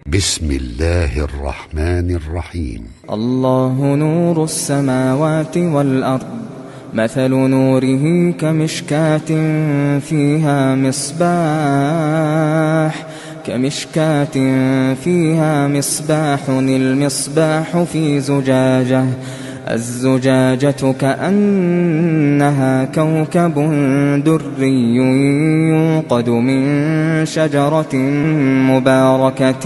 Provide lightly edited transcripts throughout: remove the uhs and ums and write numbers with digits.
بسم الله الرحمن الرحيم. الله نور السماوات والأرض مثل نوره كمشكاة فيها مصباح المصباح في زجاجة الزجاجة كأنها كوكب دري يوقد من شجرة مباركة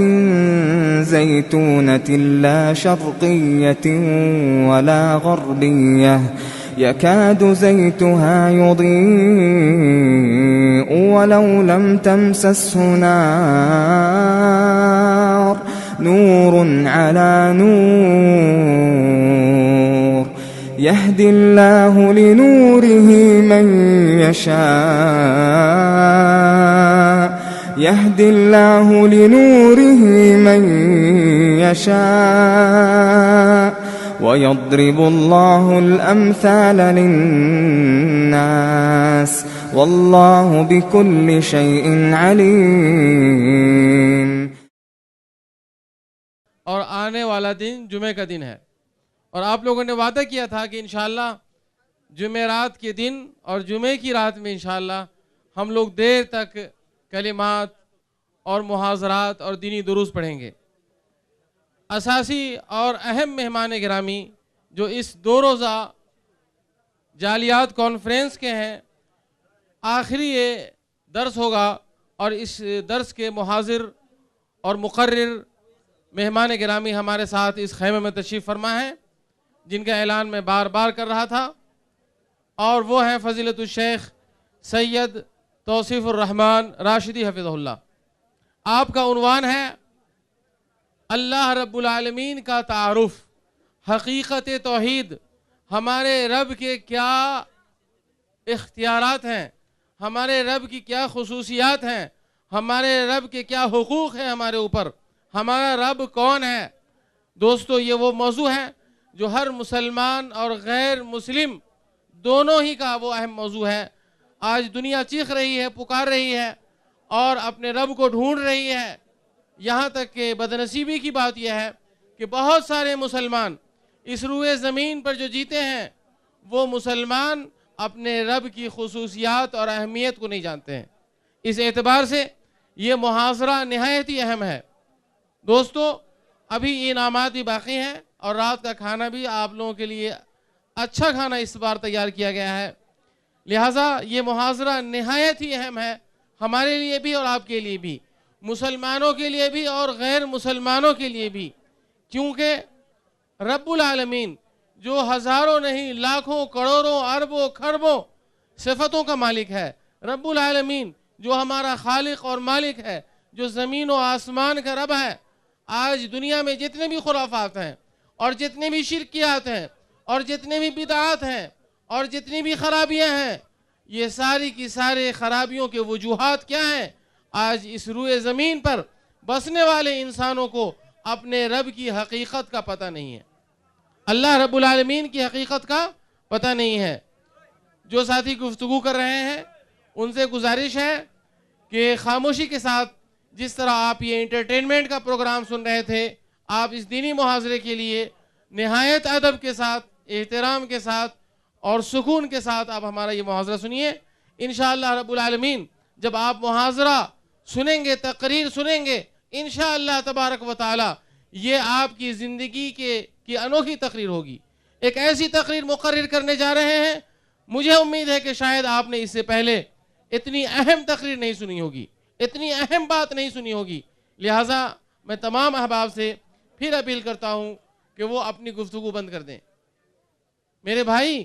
زيتونة لا شرقية ولا غربية يكاد زيتها يضيء ولو لم تمسسه نار نور على نور يهدي الله لنوره من يشاء ويضرب الله الأمثال للناس والله بكل شيء عليم. اور آنے والا دن جمعے کا دن ہے، اور آپ لوگوں نے وعدہ کیا تھا کہ انشاءاللہ جمعرات کے دن اور جمعے کی رات میں انشاءاللہ ہم لوگ دیر تک کلمات اور محاضرات اور دینی دروس پڑھیں گے. اساسی اور اہم مہمان گرامی جو اس 2 روزہ جالیات کانفرنس کے ہیں، آخری یہ درس ہوگا، اور اس درس کے محاضر اور مقرر مہمان گرامی ہمارے ساتھ اس خیمے میں تشریف فرما ہے، جن کا اعلان میں بار بار کر رہا تھا، اور وہ ہیں فضیلت الشیخ سید توصیف الرحمن راشدی حفظہ اللہ. آپ کا عنوان ہے اللہ رب العالمین کا تعارف، حقیقت توحید، ہمارے رب کے کیا اختیارات ہیں، ہمارے رب کی کیا خصوصیات ہیں، ہمارے رب کے کیا حقوق ہیں ہمارے اوپر، ہمارا رب کون ہے. دوستو، یہ وہ موضوع ہے جو ہر مسلمان اور غیر مسلم دونوں ہی کا وہ اہم موضوع ہے. آج دنیا چیخ رہی ہے، پکار رہی ہے اور اپنے رب کو ڈھونڈ رہی ہے. یہاں تک کہ بدنصیبی کی بات یہ ہے کہ بہت سارے مسلمان اس روئے زمین پر جو جیتے ہیں، وہ مسلمان اپنے رب کی خصوصیات اور اہمیت کو نہیں جانتے ہیں. اس اعتبار سے یہ محاضرہ نہایت ہی اہم ہے. دوستو، ابھی انعامات بھی باقی ہیں اور رات کا کھانا بھی آپ لوگوں کے لیے اچھا کھانا اس بار تیار کیا گیا ہے. لہٰذا یہ محاضرہ نہایت ہی اہم ہے ہمارے لیے بھی اور آپ کے لیے بھی، مسلمانوں کے لیے بھی اور غیر مسلمانوں کے لیے بھی، کیونکہ رب العالمین جو ہزاروں نہیں لاکھوں کروڑوں اربوں کھربوں صفتوں کا مالک ہے، رب العالمین جو ہمارا خالق اور مالک ہے، جو زمین و آسمان کا رب ہے. آج دنیا میں جتنے بھی خرافات ہیں اور جتنے بھی شرکیات ہیں اور جتنے بھی بدعات ہیں اور جتنی بھی خرابیاں ہیں، یہ ساری کی سارے خرابیوں کے وجوہات کیا ہیں؟ آج اس روئے زمین پر بسنے والے انسانوں کو اپنے رب کی حقیقت کا پتہ نہیں ہے، اللہ رب العالمین کی حقیقت کا پتہ نہیں ہے. جو ساتھی گفتگو کر رہے ہیں ان سے گزارش ہے کہ خاموشی کے ساتھ، جس طرح آپ یہ انٹرٹینمنٹ کا پروگرام سن رہے تھے، آپ اس دینی محاضرے کے لیے نہایت ادب کے ساتھ، احترام کے ساتھ اور سکون کے ساتھ آپ ہمارا یہ محاضرہ سنیے. انشاءاللہ رب العالمین جب آپ محاضرہ سنیں گے، تقریر سنیں گے، انشاءاللہ تبارک و تعالی یہ آپ کی زندگی کی انوکھی تقریر ہوگی. ایک ایسی تقریر مقرر کرنے جا رہے ہیں، مجھے امید ہے کہ شاید آپ نے اس سے پہلے اتنی اہم تقریر نہیں سنی ہوگی، اتنی اہم بات نہیں سنی ہوگی. لہٰذا میں تمام احباب سے پھر اپیل کرتا ہوں کہ وہ اپنی گفتگو بند کر دیں. میرے بھائی،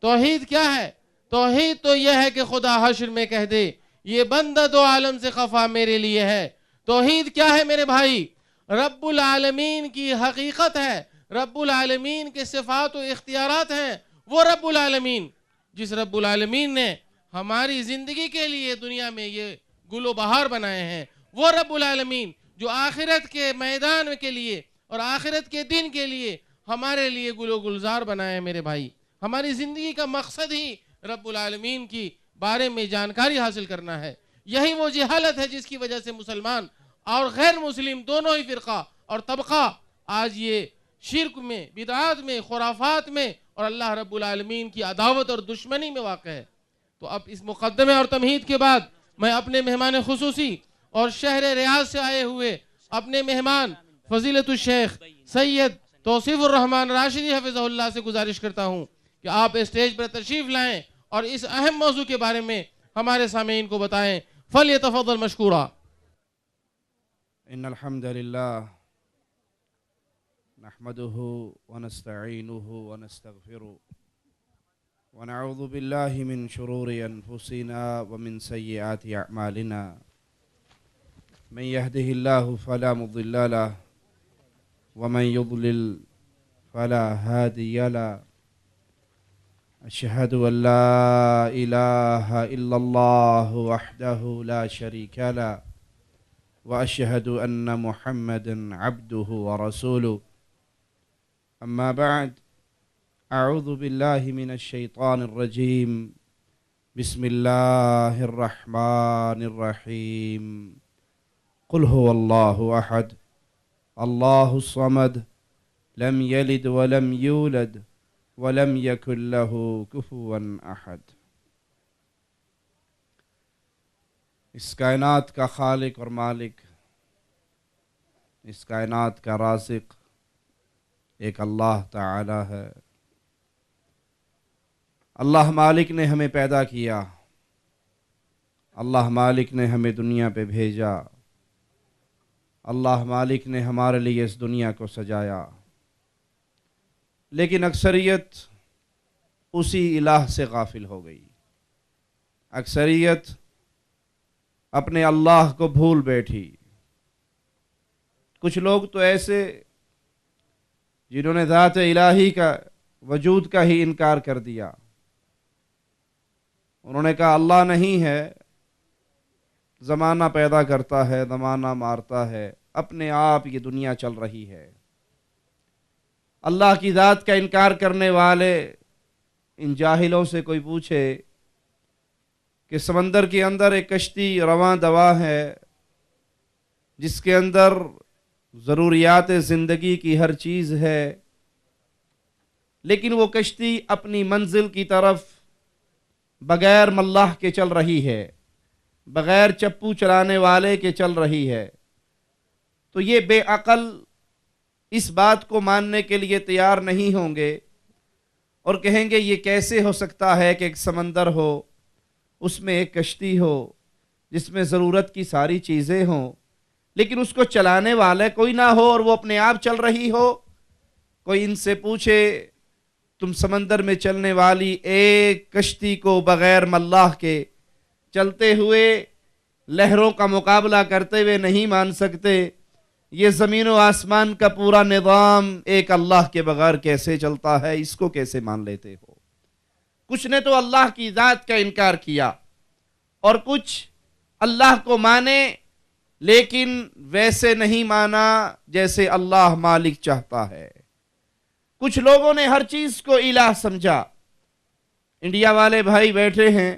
توحید کیا ہے؟ توحید تو یہ ہے کہ خدا حشر میں کہہ دے یہ بندہ دو عالم سے خفا میرے لیے ہے. توحید کیا ہے میرے بھائی؟ رب العالمین کی حقیقت ہے، رب العالمین کے صفات و اختیارات ہیں. وہ رب العالمین جس رب العالمین نے ہماری زندگی کے لیے دنیا میں یہ گل و بہار بنائے ہیں، وہ رب العالمین جو آخرت کے میدان کے لیے اور آخرت کے دن کے لیے ہمارے لیے گل و گلزار بنائے ہیں. میرے بھائی، ہماری زندگی کا مقصد ہی رب العالمین کی بارے میں جانکاری حاصل کرنا ہے. یہی وہ جہالت ہے جس کی وجہ سے مسلمان اور غیر مسلم دونوں ہی فرقہ اور طبقہ آج یہ شرک میں، بدعات میں، خرافات میں اور اللہ رب العالمین کی عداوت اور دشمنی میں واقع ہے۔ تو اب اس مقدمے اور تمہید کے بعد میں اپنے مہمان خصوصی اور شہر ریاض سے آئے ہوئے اپنے مہمان فضیلت الشیخ سید توصیف الرحمن راشدی حفظہ اللہ سے گزارش کرتا ہوں کہ آپ اسٹیج پر تشریف لائیں اور اس اہم موضوع کے بارے میں ہمارے سامعین کو بتائیں۔ فلیتفضل مشکورا۔ ان الحمد للہ نحمده ونستعینه ونستغفره ونعوذ باللہ من شرور انفسنا ومن سیئات اعمالنا من يهده الله فلا مضل له ومن يضلل فلا هادي له أشهد أن لا إله إلا الله وحده لا شريك له وأشهد أن محمدا عبده ورسوله أما بعد أعوذ بالله من الشيطان الرجيم بسم الله الرحمن الرحيم قل هو الله أحد الله الصمد لم يلد ولم يولد ولم يكن له كفوا أحد۔ اس کائنات کا خالق اور مالک، اس کائنات کا رازق ایک اللہ تعالی ہے۔ اللہ مالک نے ہمیں پیدا کیا، اللہ مالک نے ہمیں دنیا پہ بھیجا، اللہ مالک نے ہمارے لیے اس دنیا کو سجایا، لیکن اکثریت اسی الہ سے غافل ہو گئی۔ اکثریت اپنے اللہ کو بھول بیٹھی۔ کچھ لوگ تو ایسے جنہوں نے ذات الہی کا وجود کا ہی انکار کر دیا۔ انہوں نے کہا اللہ نہیں ہے، زمانہ پیدا کرتا ہے، زمانہ مارتا ہے، اپنے آپ یہ دنیا چل رہی ہے۔ اللہ کی ذات کا انکار کرنے والے ان جاہلوں سے کوئی پوچھے کہ سمندر کے اندر ایک کشتی رواں دواں ہے جس کے اندر ضروریات زندگی کی ہر چیز ہے، لیکن وہ کشتی اپنی منزل کی طرف بغیر ملاح کے چل رہی ہے، بغیر چپو چلانے والے کے چل رہی ہے، تو یہ بے عقل اس بات کو ماننے کے لیے تیار نہیں ہوں گے اور کہیں گے یہ کیسے ہو سکتا ہے کہ ایک سمندر ہو، اس میں ایک کشتی ہو جس میں ضرورت کی ساری چیزیں ہوں، لیکن اس کو چلانے والے کوئی نہ ہو اور وہ اپنے آپ چل رہی ہو۔ کوئی ان سے پوچھے تم سمندر میں چلنے والی ایک کشتی کو بغیر ملاح کے چلتے ہوئے لہروں کا مقابلہ کرتے ہوئے نہیں مان سکتے، یہ زمین و آسمان کا پورا نظام ایک اللہ کے بغیر کیسے چلتا ہے، اس کو کیسے مان لیتے ہو؟ کچھ نے تو اللہ کی ذات کا انکار کیا اور کچھ اللہ کو مانے لیکن ویسے نہیں مانا جیسے اللہ مالک چاہتا ہے۔ کچھ لوگوں نے ہر چیز کو الہ سمجھا۔ انڈیا والے بھائی بیٹھے ہیں،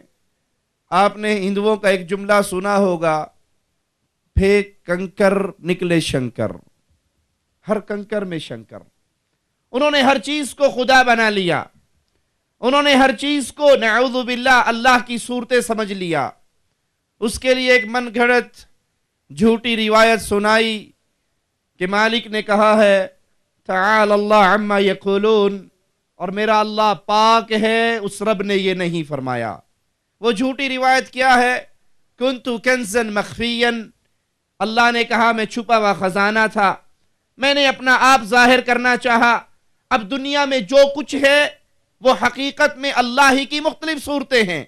آپ نے ہندوؤں کا ایک جملہ سنا ہوگا، پھینک کنکر نکلے شنکر، ہر کنکر میں شنکر۔ انہوں نے ہر چیز کو خدا بنا لیا، انہوں نے ہر چیز کو نعوذ باللہ اللہ کی صورتیں سمجھ لیا۔ اس کے لیے ایک من گھڑت جھوٹی روایت سنائی کہ مالک نے کہا ہے تعالی اللہ عما یقولون، اور میرا اللہ پاک ہے، اس رب نے یہ نہیں فرمایا۔ وہ جھوٹی روایت کیا ہے؟ کنت کنزا مخفیا، اللہ نے کہا میں چھپا ہوا خزانہ تھا، میں نے اپنا آپ ظاہر کرنا چاہا۔ اب دنیا میں جو کچھ ہے وہ حقیقت میں اللہ ہی کی مختلف صورتیں ہیں۔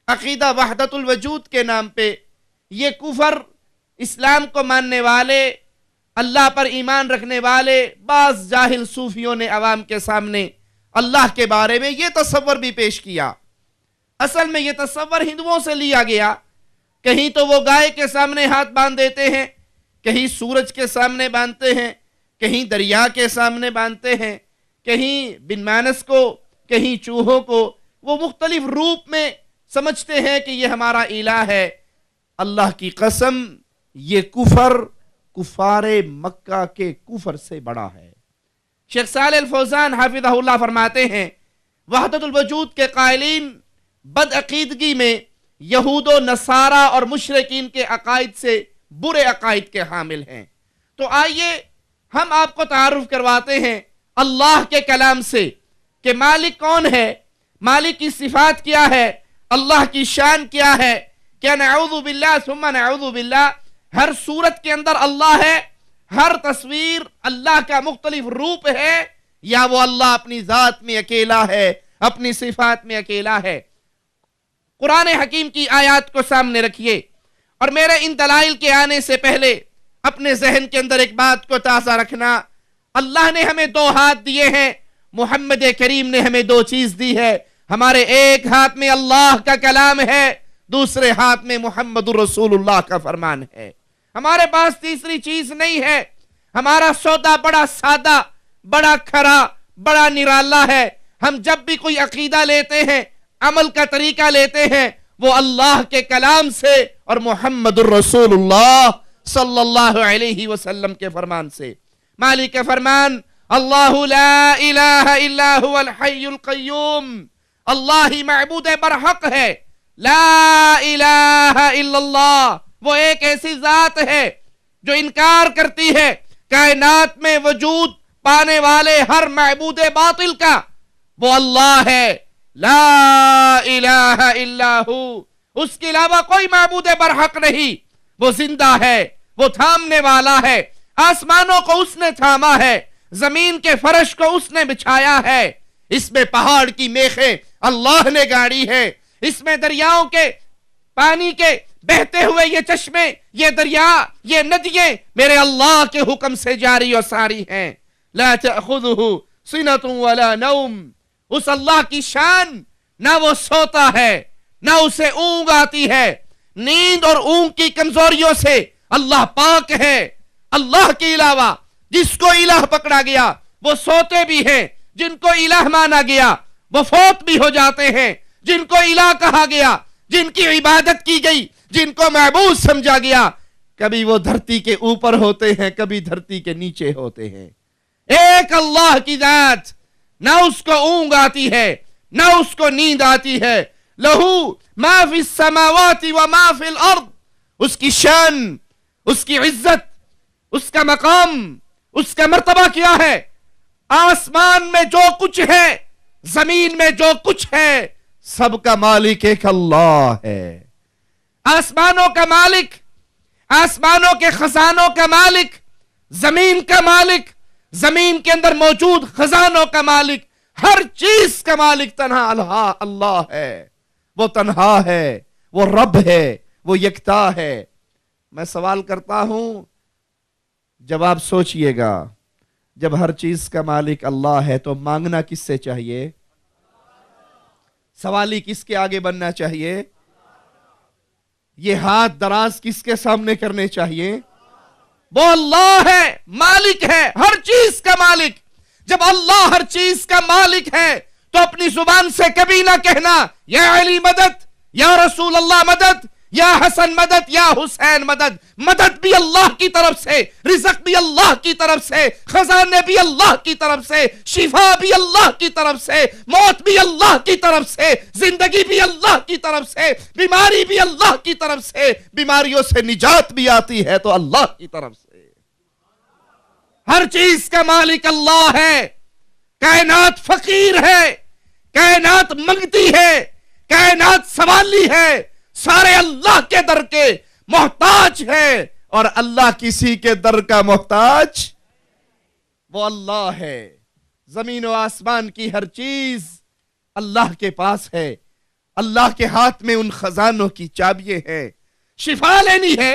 عقیدہ وحدت الوجود کے نام پہ یہ کفر، اسلام کو ماننے والے، اللہ پر ایمان رکھنے والے بعض جاہل صوفیوں نے عوام کے سامنے اللہ کے بارے میں یہ تصور بھی پیش کیا۔ اصل میں یہ تصور ہندوؤں سے لیا گیا۔ کہیں تو وہ گائے کے سامنے ہاتھ باندھ دیتے ہیں، کہیں سورج کے سامنے باندھتے ہیں، کہیں دریا کے سامنے باندھتے ہیں، کہیں بن مانس کو، کہیں چوہوں کو، وہ مختلف روپ میں سمجھتے ہیں کہ یہ ہمارا الہ ہے۔ اللہ کی قسم، یہ کفر کفار مکہ کے کفر سے بڑا ہے۔ شیخ صالح الفوزان حافظہ اللہ فرماتے ہیں وحدت الوجود کے قائلین بدعقیدگی میں یہود و نصارہ اور مشرکین کے عقائد سے برے عقائد کے حامل ہیں۔ تو آئیے ہم آپ کو تعارف کرواتے ہیں اللہ کے کلام سے کہ مالک کون ہے، مالک کی صفات کیا ہے، اللہ کی شان کیا ہے۔ کیا نعوذ باللہ ثم نعوذ باللہ ہر صورت کے اندر اللہ ہے، ہر تصویر اللہ کا مختلف روپ ہے، یا وہ اللہ اپنی ذات میں اکیلا ہے، اپنی صفات میں اکیلا ہے؟ قرآن حکیم کی آیات کو سامنے رکھیے اور میرے ان دلائل کے آنے سے پہلے اپنے ذہن کے اندر ایک بات کو تازہ رکھنا، اللہ نے ہمیں دو ہاتھ دیے ہیں، محمد کریم نے ہمیں دو چیز دی ہے۔ ہمارے ایک ہاتھ میں اللہ کا کلام ہے، دوسرے ہاتھ میں محمد الرسول اللہ کا فرمان ہے۔ ہمارے پاس تیسری چیز نہیں ہے۔ ہمارا سودا بڑا سادہ، بڑا کھرا، بڑا نرالا ہے۔ ہم جب بھی کوئی عقیدہ لیتے ہیں، عمل کا طریقہ لیتے ہیں، وہ اللہ کے کلام سے اور محمد الرسول اللہ صلی اللہ علیہ وسلم کے فرمان سے۔ مالک کا فرمان اللہ لا الہ الا هو الحی القیوم، اللہ ہی معبود برحق ہے، لا الہ الا اللہ، وہ ایک ایسی ذات ہے جو انکار کرتی ہے کائنات میں وجود پانے والے ہر معبود باطل کا، وہ اللہ ہے، لا الہ الا ہو، اس کے علاوہ کوئی معبود برحق نہیں، وہ زندہ ہے، وہ تھامنے والا ہے، آسمانوں کو اس نے تھاما ہے، زمین کے فرش کو اس نے بچھایا ہے، اس میں پہاڑ کی میخیں اللہ نے گاڑی ہے، اس میں دریاؤں کے پانی کے بہتے ہوئے یہ چشمے، یہ دریا، یہ ندییں میرے اللہ کے حکم سے جاری و ساری ہیں۔ لا تأخذہ سنۃ ولا نوم، اس اللہ کی شان، نہ وہ سوتا ہے نہ اسے اونگ آتی ہے، نیند اور اونگ کی کمزوریوں سے اللہ پاک ہے۔ اللہ کے علاوہ جس کو الہ پکڑا گیا وہ سوتے بھی ہیں، جن کو الہ مانا گیا وہ فوت بھی ہو جاتے ہیں، جن کو الہ کہا گیا، جن کی عبادت کی گئی، جن کو معبود سمجھا گیا، کبھی وہ دھرتی کے اوپر ہوتے ہیں، کبھی دھرتی کے نیچے ہوتے ہیں۔ ایک اللہ کی ذات، نہ اس کو اونگ آتی ہے نہ اس کو نیند آتی ہے، لہو ما فی السماوات و ما فی الارض، اس کی شان، اس کی عزت، اس کا مقام، اس کا مرتبہ کیا ہے؟ آسمان میں جو کچھ ہے، زمین میں جو کچھ ہے، سب کا مالک ایک اللہ ہے۔ آسمانوں کا مالک، آسمانوں کے خزانوں کا مالک، زمین کا مالک، زمین کے اندر موجود خزانوں کا مالک، ہر چیز کا مالک تنہا اللہ ہے۔ وہ تنہا ہے، وہ رب ہے، وہ یکتا ہے۔ میں سوال کرتا ہوں، جب آپ سوچئے گا، جب ہر چیز کا مالک اللہ ہے تو مانگنا کس سے چاہیے؟ سوالی کس کے آگے بننا چاہیے؟ یہ ہاتھ دراز کس کے سامنے کرنے چاہیے؟ وہ اللہ ہے، مالک ہے، ہر چیز کا مالک۔ جب اللہ ہر چیز کا مالک ہے تو اپنی زبان سے کبھی نہ کہنا یا علی مدد، یا رسول اللہ مدد، یا حسن مدد، یا حسین مدد۔ مدد بھی اللہ کی طرف سے، رزق بھی اللہ کی طرف سے، خزانے بھی اللہ کی طرف سے، شفا بھی اللہ کی طرف سے، موت بھی اللہ کی طرف سے، زندگی بھی اللہ کی طرف سے، بیماری بھی اللہ کی طرف سے، بیماریوں سے نجات بھی آتی ہے تو اللہ کی طرف سے۔ ہر چیز کا مالک اللہ ہے۔ کائنات فقیر ہے، کائنات منگتی ہے، کائنات سوالی ہے، سارے اللہ کے در کے محتاج ہے، اور اللہ کسی کے در کا محتاج، وہ اللہ ہے۔ زمین و آسمان کی ہر چیز اللہ کے پاس ہے، اللہ کے ہاتھ میں ان خزانوں کی چابیاں ہیں۔ شفا لینی ہے،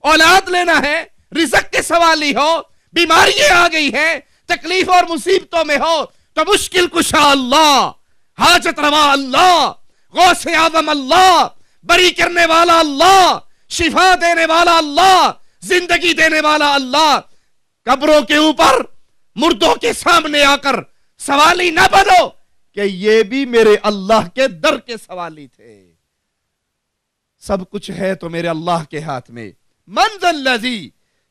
اولاد لینا ہے، رزق کے سوالی ہو، بیماریاں آ گئی ہیں، تکلیف اور مصیبتوں میں ہو تو مشکل کشا اللہ، حاجت روا اللہ، غوث اعظم اللہ، بری کرنے والا اللہ، شفا دینے والا اللہ، زندگی دینے والا اللہ۔ قبروں کے اوپر مردوں کے سامنے آ کر سوالی نہ بنو کہ یہ بھی میرے اللہ کے در کے سوالی تھے۔ سب کچھ ہے تو میرے اللہ کے ہاتھ میں۔ من ذا الذی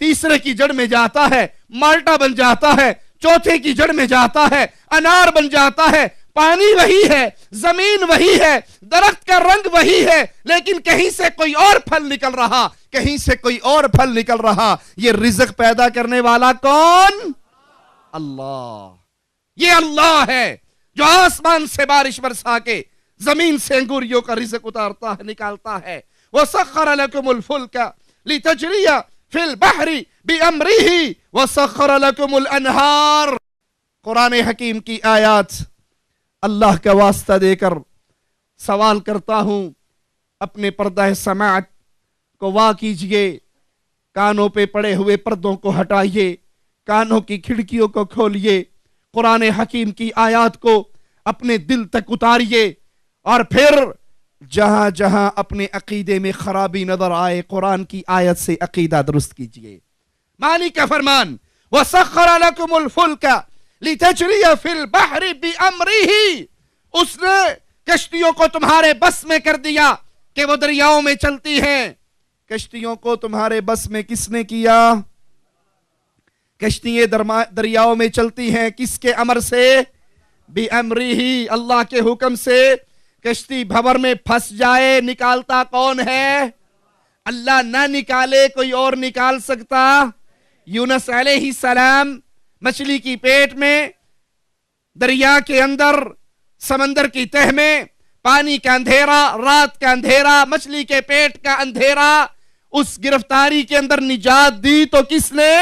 تیسرے کی جڑ میں جاتا ہے مالٹا بن جاتا ہے، چوتھے کی جڑ میں جاتا ہے انار بن جاتا ہے۔ پانی وہی ہے، زمین وہی ہے، درخت کا رنگ وہی ہے، لیکن کہیں سے کوئی اور پھل نکل رہا، کہیں سے کوئی اور پھل نکل رہا۔ یہ رزق پیدا کرنے والا کون؟ اللہ۔ یہ اللہ ہے جو آسمان سے بارش برسا کے زمین سے انگوریوں کا رزق اتارتا ہے، نکالتا ہے۔ وَسَخَّرَ لَكُمُ الْفُلْكَ لِتَجْرِيَ فِي الْبَحْرِ بِأَمْرِهِ وَسَخَّرَ لَكُمُ الْأَنْهَارِ۔ قرآن حکیم کی آیات اللہ کا واسطہ دے کر سوال کرتا ہوں، اپنے پردہ سماعت کو وا کیجئے، کانوں پہ پڑے ہوئے پردوں کو ہٹائیے، کانوں کی کھڑکیوں کو کھولیے، قرآن حکیم کی آیات کو اپنے دل تک اتاریے، اور پھر جہاں جہاں اپنے عقیدے میں خرابی نظر آئے قرآن کی آیت سے عقیدہ درست کیجئے۔ مالک کا فرمان وَسَخَّرَ لَكُمُ الْفُلْكَ لِتَجْرِيَ فِي الْبَحْرِ بِأَمْرِهِ۔ اس نے کشتیوں کو تمہارے بس میں کر دیا کہ وہ دریاؤں میں چلتی ہیں۔ کشتیوں کو تمہارے بس میں کس نے کیا؟ کشتیاں دریاؤں میں چلتی ہیں کس کے امر سے؟ بِأَمْرِهِ، اللہ کے حکم سے۔ کشتی بھور میں پھنس جائے نکالتا کون ہے؟ اللہ نہ نکالے کوئی اور نکال سکتا؟ یونس علیہ السلام مچھلی کی پیٹ میں، دریا کے اندر، سمندر کی تہ میں، پانی کا اندھیرا، رات کا اندھیرا، مچھلی کے پیٹ کا اندھیرا، اس گرفتاری کے اندر نجات دی تو کس نے؟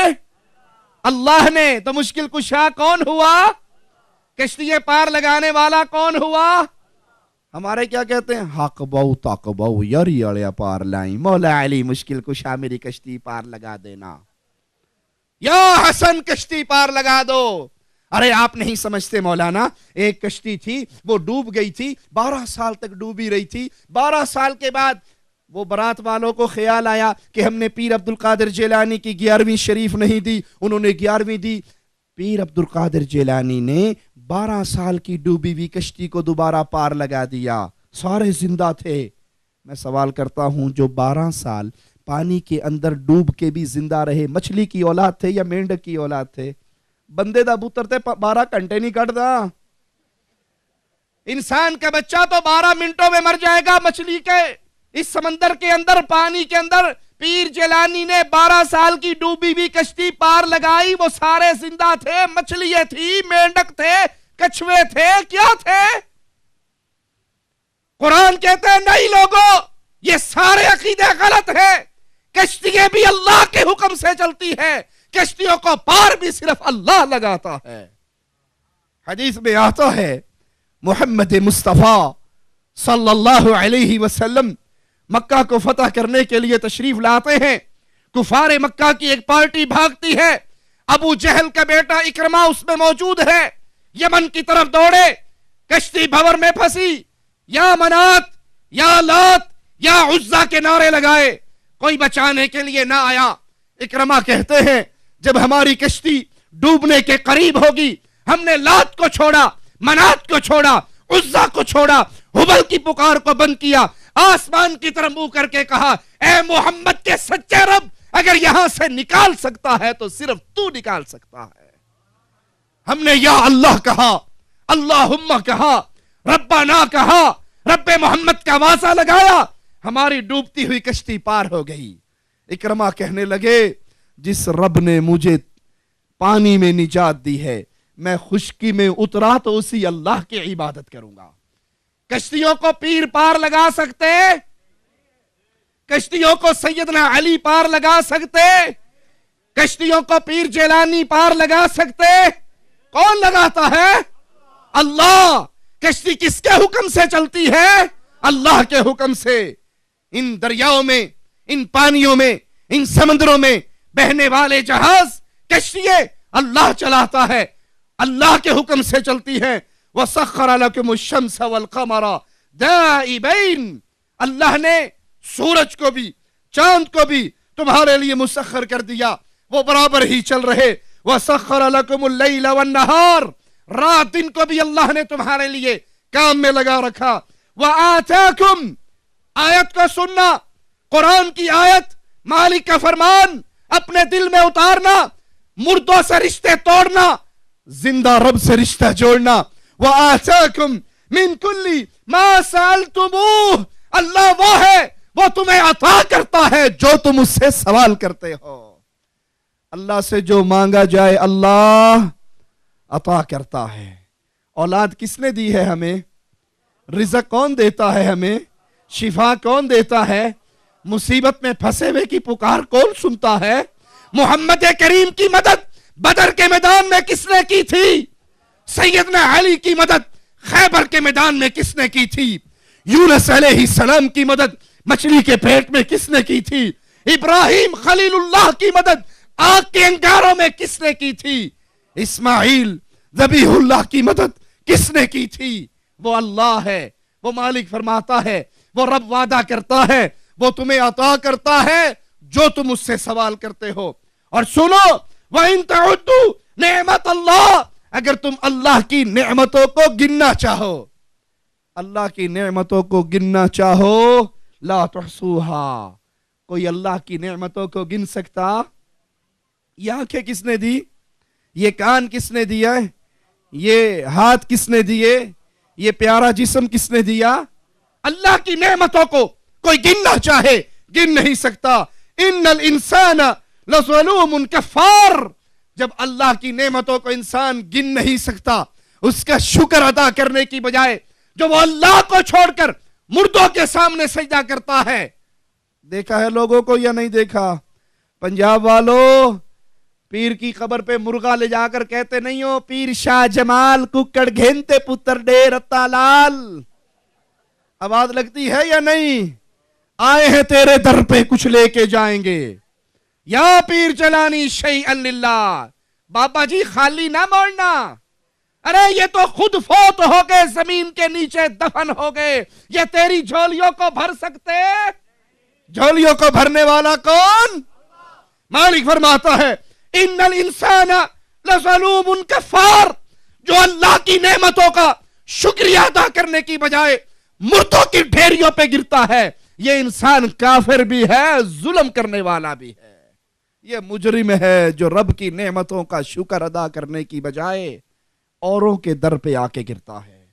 اللہ نے۔ تو مشکل کشا کون ہوا؟ کشتیاں پار لگانے والا کون ہوا؟ ہمارے کیا کہتے ہیں؟ حق بہو تاک بہو یاری اڑیا پار لائیں، مولا علی مشکل کشا میری کشتی پار لگا دینا، یا حسن کشتی پار لگا دو۔ ارے آپ نہیں سمجھتے مولانا، ایک کشتی تھی وہ ڈوب گئی تھی، 12 سال تک ڈوبی رہی تھی۔ 12 سال کے بعد وہ برات والوں کو خیال آیا کہ ہم نے پیر عبدالقادر جیلانی کی 11ویں شریف نہیں دی، انہوں نے 11ویں دی۔ پیر عبدالقادر جیلانی نے 12 سال کی ڈوبی ہوئی کشتی کو دوبارہ پار لگا دیا، سارے زندہ تھے۔ میں سوال کرتا ہوں، جو 12 سال پانی کے اندر ڈوب کے بھی زندہ رہے، مچھلی کی اولاد تھے یا مینڈک کی اولاد تھے؟ بندے دا بوتر تھے 12 گھنٹے نہیں کٹ دا۔ انسان کا بچہ تو 12 منٹوں میں مر جائے گا مچھلی کے اس سمندر کے اندر، پانی کے اندر۔ پیر جیلانی نے 12 سال کی ڈوبی بھی کشتی پار لگائی، وہ سارے زندہ تھے، مچھلیاں تھی، مینڈک تھے، کچھوے تھے، کیا تھے؟ قرآن کہتے ہیں نہیں لوگوں، یہ سارے عقیدے غلط ہیں۔ کشتیاں بھی اللہ کے حکم سے چلتی ہیں، کشتیوں کو پار بھی صرف اللہ لگاتا ہے۔ حدیث میں آتا ہے محمد مصطفیٰ صلی اللہ علیہ وسلم مکہ کو فتح کرنے کے لیے تشریف لاتے ہیں، کفار مکہ کی ایک پارٹی بھاگتی ہے، ابو جہل کا بیٹا اکرمہ اس میں موجود ہے، یمن کی طرف دوڑے، کشتی بھور میں پھنسی، یا منات یا لات یا عزا کے نعرے لگائے، کوئی بچانے کے لیے نہ آیا۔ اکرمہ کہتے ہیں جب ہماری کشتی ڈوبنے کے قریب ہوگی، ہم نے لات کو چھوڑا، منات کو چھوڑا، عزا کو چھوڑا، ہبل کی پکار کو بند کیا، آسمان کی طرف منہ کر کے کہا اے محمد کے سچے رب، اگر یہاں سے نکال سکتا ہے تو صرف تو نکال سکتا ہے۔ ہم نے یا اللہ کہا، اللہم کہا، ربنا کہا، رب محمد کا واسطہ لگایا، ہماری ڈوبتی ہوئی کشتی پار ہو گئی۔ اکرمہ کہنے لگے جس رب نے مجھے پانی میں نجات دی ہے، میں خشکی میں اترا تو اسی اللہ کی عبادت کروں گا۔ کشتیوں کو پیر پار لگا سکتے؟ کشتیوں کو سیدنا علی پار لگا سکتے؟ کشتیوں کو پیر جیلانی پار لگا سکتے؟ کون لگاتا ہے؟ اللہ۔ کشتی کس کے حکم سے چلتی ہے؟ اللہ کے حکم سے۔ ان دریاؤں میں، ان پانیوں میں، ان سمندروں میں بہنے والے جہاز، کشتیاں اللہ چلاتا ہے، اللہ کے حکم سے چلتی ہیں۔ وَسَخَّرَ لَكُمُ الشَّمْسَ وَالْقَمَرَ دَائِبَيْن، اللہ نے سورج کو بھی چاند کو بھی تمہارے لیے مسخر کر دیا، وہ برابر ہی چل رہے۔ وَسَخَّرَ لَكُمُ اللَّيْلَ وَالنَّهَارَ، رات دن کو بھی اللہ نے تمہارے لیے کام میں لگا رکھا۔ وَآتَاكُمْ، آیت کو سننا، قرآن کی آیت، مالک کا فرمان، اپنے دل میں اتارنا، مردوں سے رشتے توڑنا، زندہ رب سے رشتہ جوڑنا۔ وَآتَاكُمْ مِن كُلِّ مَا سَأَلْتُمُوهُ، اللہ وہ ہے، وہ تمہیں عطا کرتا ہے جو تم اس سے سوال کرتے ہو۔ اللہ سے جو مانگا جائے اللہ عطا کرتا ہے۔ اولاد کس نے دی ہے ہمیں؟ رزق کون دیتا ہے ہمیں؟ شفا کون دیتا ہے؟ مصیبت میں پھنسے ہوئے کی پکار کون سنتا ہے؟ محمد کریم کی مدد بدر کے میدان میں کس نے کی تھی؟ سیدنا علی کی مدد خیبر کے میدان میں کس نے کی تھی؟ یونس علیہ السلام کی مدد مچھلی کے پیٹ میں کس نے کی تھی؟ ابراہیم خلیل اللہ کی مدد آگ کے انگاروں میں کس نے کی تھی؟ اسماعیل ذبیح اللہ کی مدد کس نے کی تھی؟ وہ اللہ ہے، وہ مالک فرماتا ہے، وہ رب وعدہ کرتا ہے، وہ تمہیں عطا کرتا ہے جو تم اس سے سوال کرتے ہو۔ اور سنو، وَإِن تَعُدُّوا نِعْمَتَ اللَّهِ، اگر تم اللہ کی نعمتوں کو گننا چاہو، اللہ کی نعمتوں کو گننا چاہو، لا تحصوها، کوئی اللہ کی نعمتوں کو گن سکتا؟ یہ آنکھیں کس نے دی؟ یہ کان کس نے دیا؟ یہ ہاتھ کس نے دیے؟ یہ پیارا جسم کس نے دیا؟ اللہ کی نعمتوں کو کوئی گننا چاہے گن نہیں سکتا۔ ان الانسان لظلوم کفار، جب اللہ کی نعمتوں کو انسان گن نہیں سکتا، اس کا شکر ادا کرنے کی بجائے جو وہ اللہ کو چھوڑ کر مردوں کے سامنے سجدہ کرتا ہے۔ دیکھا ہے لوگوں کو یا نہیں دیکھا؟ پنجاب والوں، پیر کی قبر پہ مرغا لے جا کر کہتے نہیں ہو پیر شاہ جمال ککڑ گھنتے پتر ڈیر اتا لال، آواز لگتی ہے یا نہیں؟ آئے ہیں تیرے در پہ کچھ لے کے جائیں گے، یا پیر چلانی شیئن للہ، بابا جی خالی نہ موڑنا، ارے یہ تو خود فوت ہو گئے، زمین کے نیچے دفن ہو گئے، یہ تیری جھولیوں کو بھر سکتے؟ جھولیوں کو بھرنے والا کون؟ مالک فرماتا ہے ان الانسان لظلوم کفار، جو اللہ کی نعمتوں کا شکریہ ادا کرنے کی بجائے مردوں کی ڈھیریوں پہ گرتا ہے، یہ انسان کافر بھی ہے، ظلم کرنے والا بھی ہے، یہ مجرم ہے جو رب کی نعمتوں کا شکر ادا کرنے کی بجائے اوروں کے در پہ آ کے گرتا ہے۔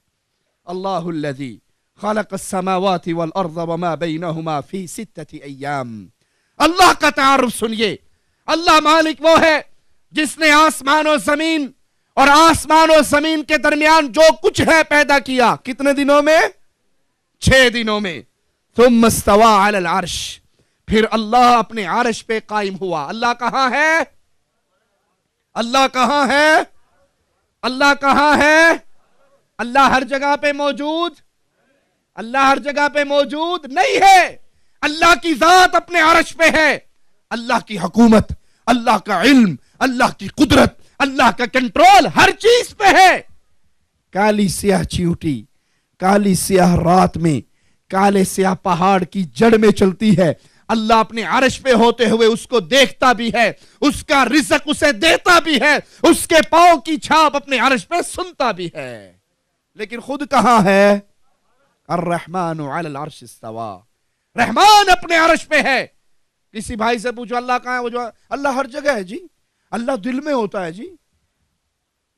اللہ الذی خلق السماوات والارض وما بینہما فی 6 ایام، اللہ کا تعارف سنیے۔ اللہ مالک وہ ہے جس نے آسمان و زمین اور آسمان و زمین کے درمیان جو کچھ ہے پیدا کیا، کتنے دنوں میں؟ 6 دنوں میں۔ ثم استوى علی العرش، پھر اللہ اپنے عرش پہ قائم ہوا۔ اللہ کہاں ہے؟ اللہ کہاں ہے؟ اللہ کہاں ہے؟ اللہ ہر جگہ پہ موجود؟ اللہ ہر جگہ پہ موجود نہیں ہے۔ اللہ کی ذات اپنے عرش پہ ہے، اللہ کی حکومت، اللہ کا علم، اللہ کی قدرت، اللہ کا کنٹرول ہر چیز پہ ہے۔ کالی سیاہ چیونٹی کالی سیاہ رات میں کالے سیاہ پہاڑ کی جڑ میں چلتی ہے، اللہ اپنے عرش پہ ہوتے ہوئے اس کو دیکھتا بھی ہے، اس کا رزق اسے دیتا بھی ہے، اس کے پاؤں کی چھاپ اپنے عرش پہ سنتا بھی ہے، لیکن خود کہاں ہے؟ الرحمن علی العرش استوى، رحمان اپنے عرش پہ ہے۔ کسی بھائی سے پوچھو اللہ کہاں ہے؟ وہ جو اللہ ہر جگہ ہے جی، اللہ دل میں ہوتا ہے جی۔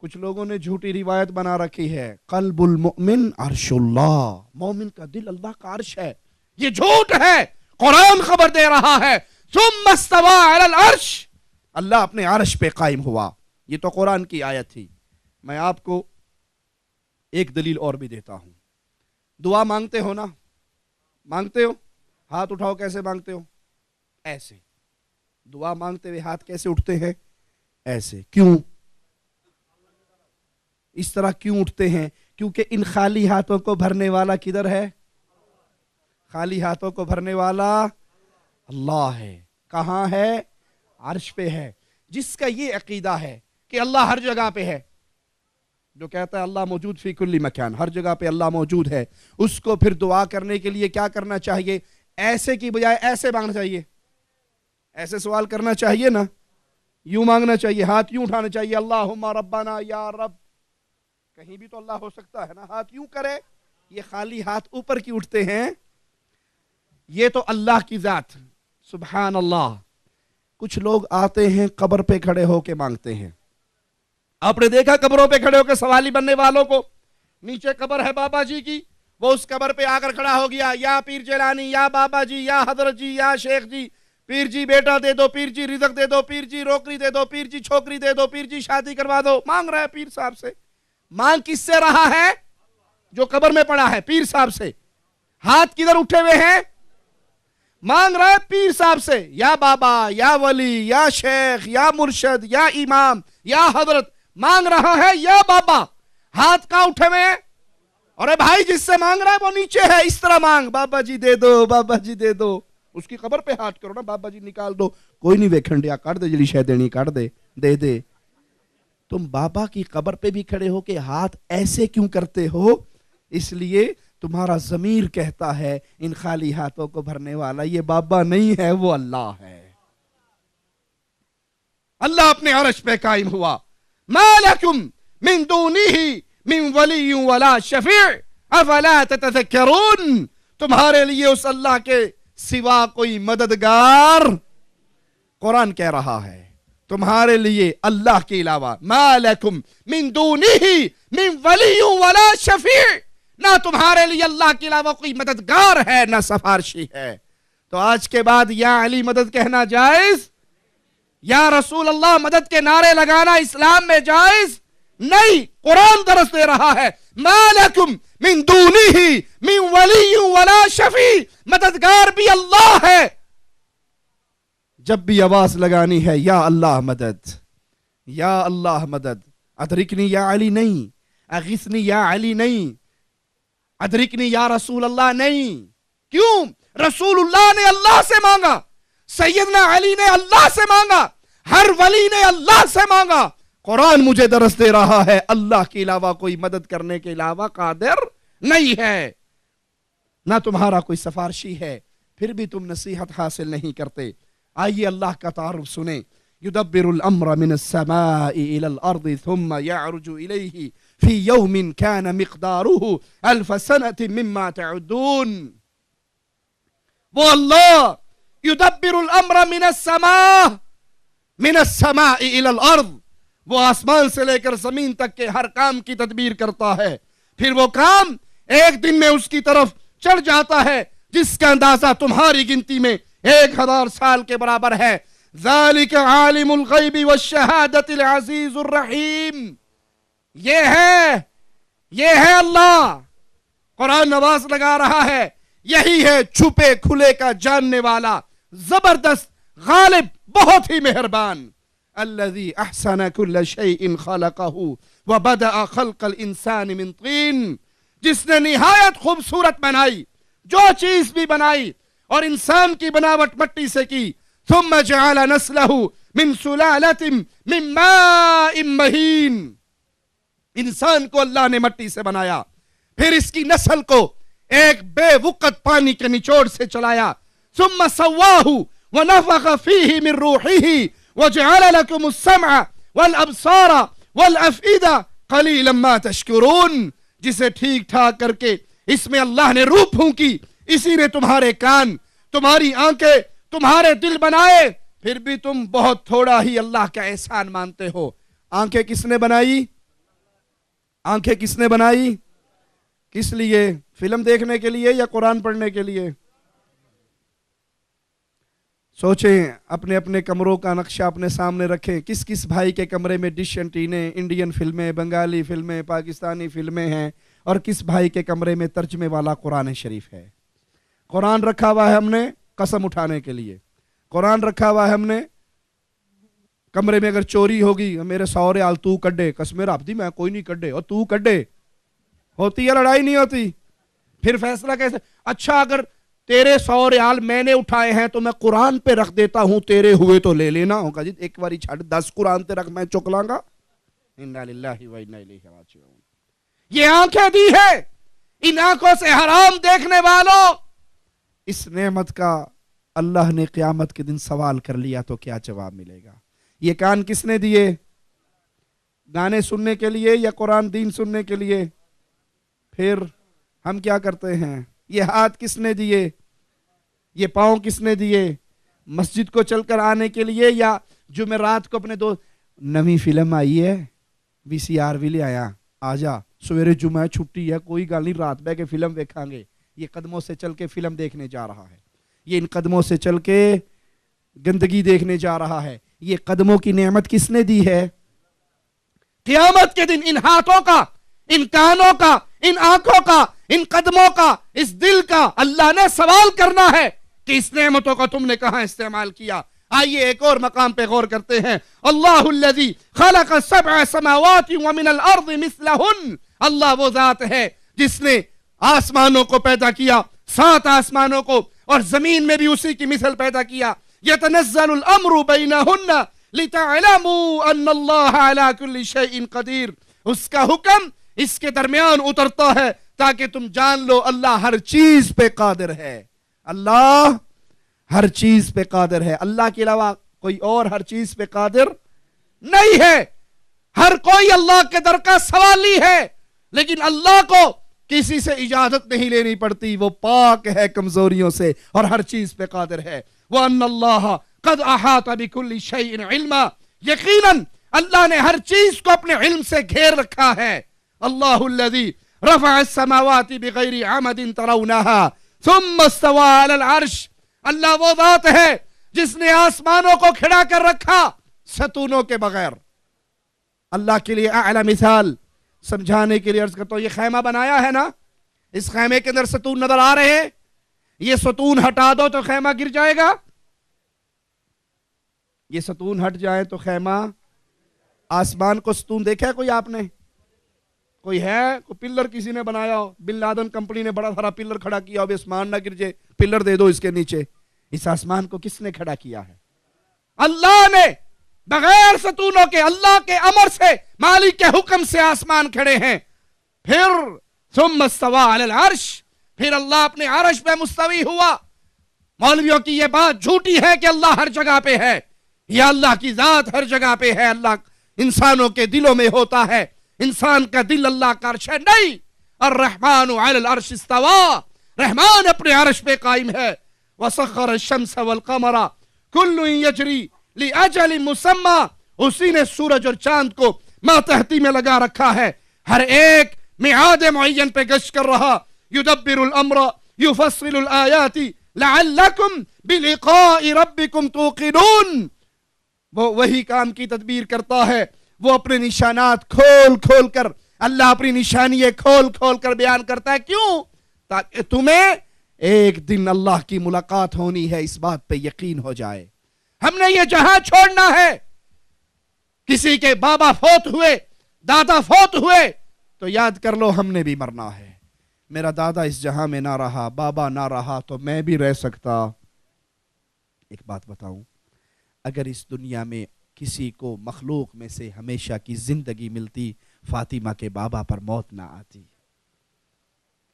کچھ لوگوں نے جھوٹی روایت بنا رکھی ہے، قلب المؤمن عرش اللہ، مومن کا دل اللہ کا عرش ہے، یہ جھوٹ ہے۔ قرآن خبر دے رہا ہے ثم استوى علی العرش، اللہ اپنے عرش پہ قائم ہوا۔ یہ تو قرآن کی آیت تھی۔ میں آپ کو ایک دلیل اور بھی دیتا ہوں۔ دعا مانگتے ہو نا؟ مانگتے ہو؟ ہاتھ اٹھاؤ، کیسے مانگتے ہو؟ ایسے۔ دعا مانگتے ہوئے ہاتھ کیسے اٹھتے ہیں؟ ایسے۔ کیوں؟ اس طرح کیوں اٹھتے ہیں؟ کیونکہ ان خالی ہاتھوں کو بھرنے والا کدھر ہے؟ خالی ہاتھوں کو بھرنے والا اللہ ہے۔ کہاں ہے؟ عرش پہ ہے۔ جس کا یہ عقیدہ ہے کہ اللہ ہر جگہ پہ ہے، جو کہتا ہے اللہ موجود فی کل مکان، ہر جگہ پہ اللہ موجود ہے، اس کو پھر دعا کرنے کے لیے کیا کرنا چاہیے؟ ایسے کی بجائے ایسے مانگنا چاہیے، ایسے سوال کرنا چاہیے نا، یوں مانگنا چاہیے، ہاتھ یوں اٹھانا چاہیے، اللہم ربنا یا رب، کہیں بھی تو اللہ ہو سکتا ہے نا، ہاتھ یوں کرے۔ یہ خالی ہاتھ اوپر کی اٹھتے ہیں، یہ تو اللہ کی ذات، سبحان اللہ۔ کچھ لوگ آتے ہیں قبر پہ کھڑے ہو کے مانگتے ہیں. آپ نے دیکھا قبروں پہ کھڑے ہو کے سوالی بننے والوں کو؟ نیچے قبر ہے بابا جی کی، وہ اس قبر پہ آ کر کھڑا ہو گیا، یا پیر جیلانی، یا بابا جی، یا حضرت جی، یا شیخ جی، پیر جی بیٹا دے دو، پیر جی رزق دے دو، پیر جی روکری دے دو، پیر جی چھوکری دے دو، پیر جی شادی کروا دو. مانگ رہا ہے پیر صاحب سے. مانگ کس سے رہا ہے؟ جو قبر میں پڑا ہے، پیر صاحب سے. ہاتھ کدھر اٹھے ہوئے ہیں؟ مانگ رہا ہے پیر صاحب سے. یا بابا، یا ولی، یا شیخ، یا مرشد، یا امام، یا حضرت. مانگ رہا ہے یا بابا. ہاتھ کہاں اٹھے ہوئے ہیں؟ اور بھائی جس سے مانگ رہا ہے وہ نیچے ہے. اس طرح مانگ، بابا جی دے دو، بابا جی دے دو. اس کی قبر پہ ہاتھ کرو نا، بابا جی نکال دو. کوئی نہیں ویکھنڈیا، کٹ دے جڑی شے دینی کٹ دے، دے دے. تم بابا کی قبر پہ بھی کھڑے ہو کے ہاتھ ایسے کیوں کرتے ہو؟ اس لیے تمہارا ضمیر کہتا ہے ان خالی ہاتھوں کو بھرنے والا یہ بابا نہیں ہے، وہ اللہ ہے. اللہ اپنے عرش پہ قائم ہوا. ما لکم من دونہ من ولی ولا شفیع افلا تتذکرون. تمہارے لیے اس اللہ کے سوا کوئی مددگار، قرآن کہہ رہا ہے تمہارے لیے اللہ کے علاوہ، ما لکم من دونہ من ولی ولا شفیع، نہ تمہارے لیے اللہ کے علاوہ کوئی مددگار ہے نہ سفارشی ہے. تو آج کے بعد یا علی مدد کہنا جائز؟ یا رسول اللہ مدد کے نعرے لگانا اسلام میں جائز نہیں. قرآن درس دے رہا ہے ما لکم من دونہ من ولی ولا شفیع، مددگار بھی اللہ ہے. جب بھی آواز لگانی ہے یا اللہ مدد، یا اللہ مدد، ادرکنی یا علی نہیں، اغثنی یا علی نہیں، ادرکنی یا رسول اللہ نہیں. کیوں؟ رسول اللہ نے اللہ سے مانگا، سیدنا علی نے اللہ سے مانگا، ہر ولی نے اللہ سے مانگا. قرآن مجھے درس دے رہا ہے اللہ کے علاوہ کوئی مدد کرنے کے علاوہ قادر نہیں ہے، نہ تمہارا کوئی سفارشی ہے، پھر بھی تم نصیحت حاصل نہیں کرتے. آئیے اللہ کا تعارف سنیں. یدبر الامر من السماء الى الارض ثم يعرج الیہ فی یوم کان مقدارہ الف سنۃ مما تعدون. وہ اللہ یدبر الامر من السماء الى الارض، وہ آسمان سے لے کر زمین تک کے ہر کام کی تدبیر کرتا ہے. پھر وہ کام ایک دن میں اس کی طرف چڑھ جاتا ہے جس کا اندازہ تمہاری گنتی میں 1000 سال کے برابر ہے. ذالک عالم الغیب والشہادۃ العزیز الرحیم. یہ ہے اللہ. قرآن نواز لگا رہا ہے یہی ہے چھپے کھلے کا جاننے والا، زبردست، غالب، بہت ہی مہربان. الذي احسن كل شيء خلقه وبدأ خلق الانسان من طين، جس نے نہایت خوبصورت بنائی، جو چیز بھی بنائی اور انسان کی بناوٹ مٹی سے کی. ثم جعل نسله من سلالة من ماء مهين، انسان کو اللہ نے مٹی سے بنایا، پھر اس کی نسل کو ایک بے وقت پانی کے نچوڑ سے چلایا. ثم سواه ونفخ فيه من روحه وجعل لكم السمع والابصار والافئدة قليلا ما تشكرون. جسے ٹھیک ٹھاک کر کے اس میں اللہ نے روح پھونکی، اسی نے تمہارے کان، تمہاری آنکھیں، تمہارے دل بنائے، پھر بھی تم بہت تھوڑا ہی اللہ کا احسان مانتے ہو. آنکھیں کس نے بنائی؟ آنکھیں کس نے بنائی؟ کس لیے؟ فلم دیکھنے کے لیے یا قرآن پڑھنے کے لیے؟ سوچیں، اپنے اپنے کمروں کا نقشہ اپنے سامنے رکھیں. کس کس بھائی کے کمرے میں ڈش اینٹینے، انڈین فلمیں، بنگالی فلمیں، پاکستانی فلمیں ہیں، اور کس بھائی کے کمرے میں ترجمے والا قرآن شریف ہے؟ قرآن رکھا ہوا ہے ہم نے قسم اٹھانے کے لیے. قرآن رکھا ہوا ہے ہم نے کمرے میں، اگر چوری ہوگی میرے سورے آل تو کڈے، قسم رب دی میں کوئی نہیں کڈے، اور تو کڈے. ہوتی ہے لڑائی نہیں ہوتی؟ پھر فیصلہ کیسے؟ اچھا اگر تیرے 100 ریال میں نے اٹھائے ہیں تو میں قرآن پہ رکھ دیتا ہوں، تیرے ہوئے تو لے لینا ہوگا. جی ایک باری چھڑ 10 قرآن تے رکھ، میں چک لاں گا. انا للہ و انا الیہ راجعون. یہ آنکھیں دی ہے، ان آنکھوں سے حرام دیکھنے والوں، اس نعمت کا اللہ نے قیامت کے دن سوال کر لیا تو کیا جواب ملے گا؟ یہ کان کس نے دیے؟ گانے سننے کے لیے یا قرآن دین سننے کے لیے؟ پھر ہم کیا کرتے ہیں؟ یہ ہاتھ کس نے دیے؟ یہ پاؤں کس نے دیے؟ مسجد کو چل کر آنے کے لیے یا جمعرات کو اپنے دوست نئی فلم آئی ہے VCR بھی لے آیا آجا سویرے جمعہ چھٹی ہے کوئی گل نہیں رات بہ کے فلم دیکھاں گے. یہ قدموں سے چل کے فلم دیکھنے جا رہا ہے, یہ ان قدموں سے چل کے گندگی دیکھنے جا رہا ہے. یہ قدموں کی نعمت کس نے دی ہے؟ قیامت کے دن ان ہاتھوں کا, ان کانوں کا, ان آنکھوں کا, ان قدموں کا, اس دل کا اللہ نے سوال کرنا ہے کہ اس نعمتوں کا تم نے کہاں استعمال کیا. آئیے ایک اور مقام پہ غور کرتے ہیں. اللہ الذی خلق سبع سماوات ومن الارض مثلہن, اللہ وہ ذات ہے جس نے آسمانوں کو پیدا کیا, 7 آسمانوں کو, اور زمین میں بھی اسی کی مثل پیدا کیا. یتنزل الامر بینہن لتعلموا ان اللہ علی کل شیء قدیر, اس کا حکم اس کے درمیان اترتا ہے تاکہ تم جان لو اللہ ہر چیز پہ قادر ہے. اللہ ہر چیز پہ قادر ہے. اللہ کے علاوہ کوئی اور ہر چیز پہ قادر نہیں ہے. ہر کوئی اللہ کے در کا سوالی ہے, لیکن اللہ کو کسی سے اجازت نہیں لینی پڑتی, وہ پاک ہے کمزوریوں سے اور ہر چیز پہ قادر ہے. وَأَنَّ اللَّهَ قَدْ أَحَاطَ بِكُلِّ شَيْءٍ عِلْمًا, یقیناً اللہ نے ہر چیز کو اپنے علم سے گھیر رکھا ہے. اللہ الذی رفع السماوات بغیر عمد ترونها ثم استوى على العرش, اللہ وہ ذات ہے جس نے آسمانوں کو کھڑا کر رکھا ستونوں کے بغیر. اللہ کے لیے اعلی مثال سمجھانے کے لیے عرض کرتا ہوں, یہ خیمہ بنایا ہے نا, اس خیمے کے اندر ستون نظر آ رہے ہیں, یہ ستون ہٹا دو تو خیمہ گر جائے گا, یہ ستون ہٹ جائے تو خیمہ, آسمان کو ستون دیکھا ہے کوئی آپ نے؟ کوئی ہے کوئی پلر کسی نے بنایا ہو؟ بن لادن کمپنی نے بڑا سارا پلر کھڑا کیا ہو, آسمان نہ گر جائے, پلر دے دو اس کے نیچے. اس آسمان کو کس نے کھڑا کیا ہے؟ اللہ نے, بغیر ستونوں کے, اللہ کے امر سے, مالک کے حکم سے آسمان کھڑے ہیں. پھر ثم استوى علی العرش, پھر اللہ اپنے عرش پہ مستوی ہوا. مولویوں کی یہ بات جھوٹی ہے کہ اللہ ہر جگہ پہ ہے, یا اللہ کی ذات ہر جگہ پہ ہے. اللہ انسانوں کے دلوں میں ہوتا ہے, انسان کا دل اللہ کا عرش ہے نہیں. الرحمن علی العرش استوى, رحمان اپنے عرش پہ قائم ہے. وسخر الشمس والقمر کل یجری لأجل مسمى, اسی نے سورج اور چاند کو ماتحتی میں لگا رکھا ہے, ہر ایک میعاد معین پہ گشت کر رہا. یدبر الامر یفصل الآیات لعلکم بلقاء ربکم توقنون, وہ وہی کام کی تدبیر کرتا ہے, وہ اپنے نشانات کھول کھول کر, اللہ اپنی نشانی کھول کھول کر بیان کرتا ہے. کیوں؟ تاکہ تمہیں ایک دن اللہ کی ملاقات ہونی ہے, اس بات پہ یقین ہو جائے. ہم نے یہ جہاں چھوڑنا ہے. کسی کے بابا فوت ہوئے, دادا فوت ہوئے تو یاد کر لو ہم نے بھی مرنا ہے. میرا دادا اس جہاں میں نہ رہا, بابا نہ رہا تو میں بھی رہ سکتا. ایک بات بتاؤں, اگر اس دنیا میں کسی کو مخلوق میں سے ہمیشہ کی زندگی ملتی, فاطمہ کے بابا پر موت نہ آتی.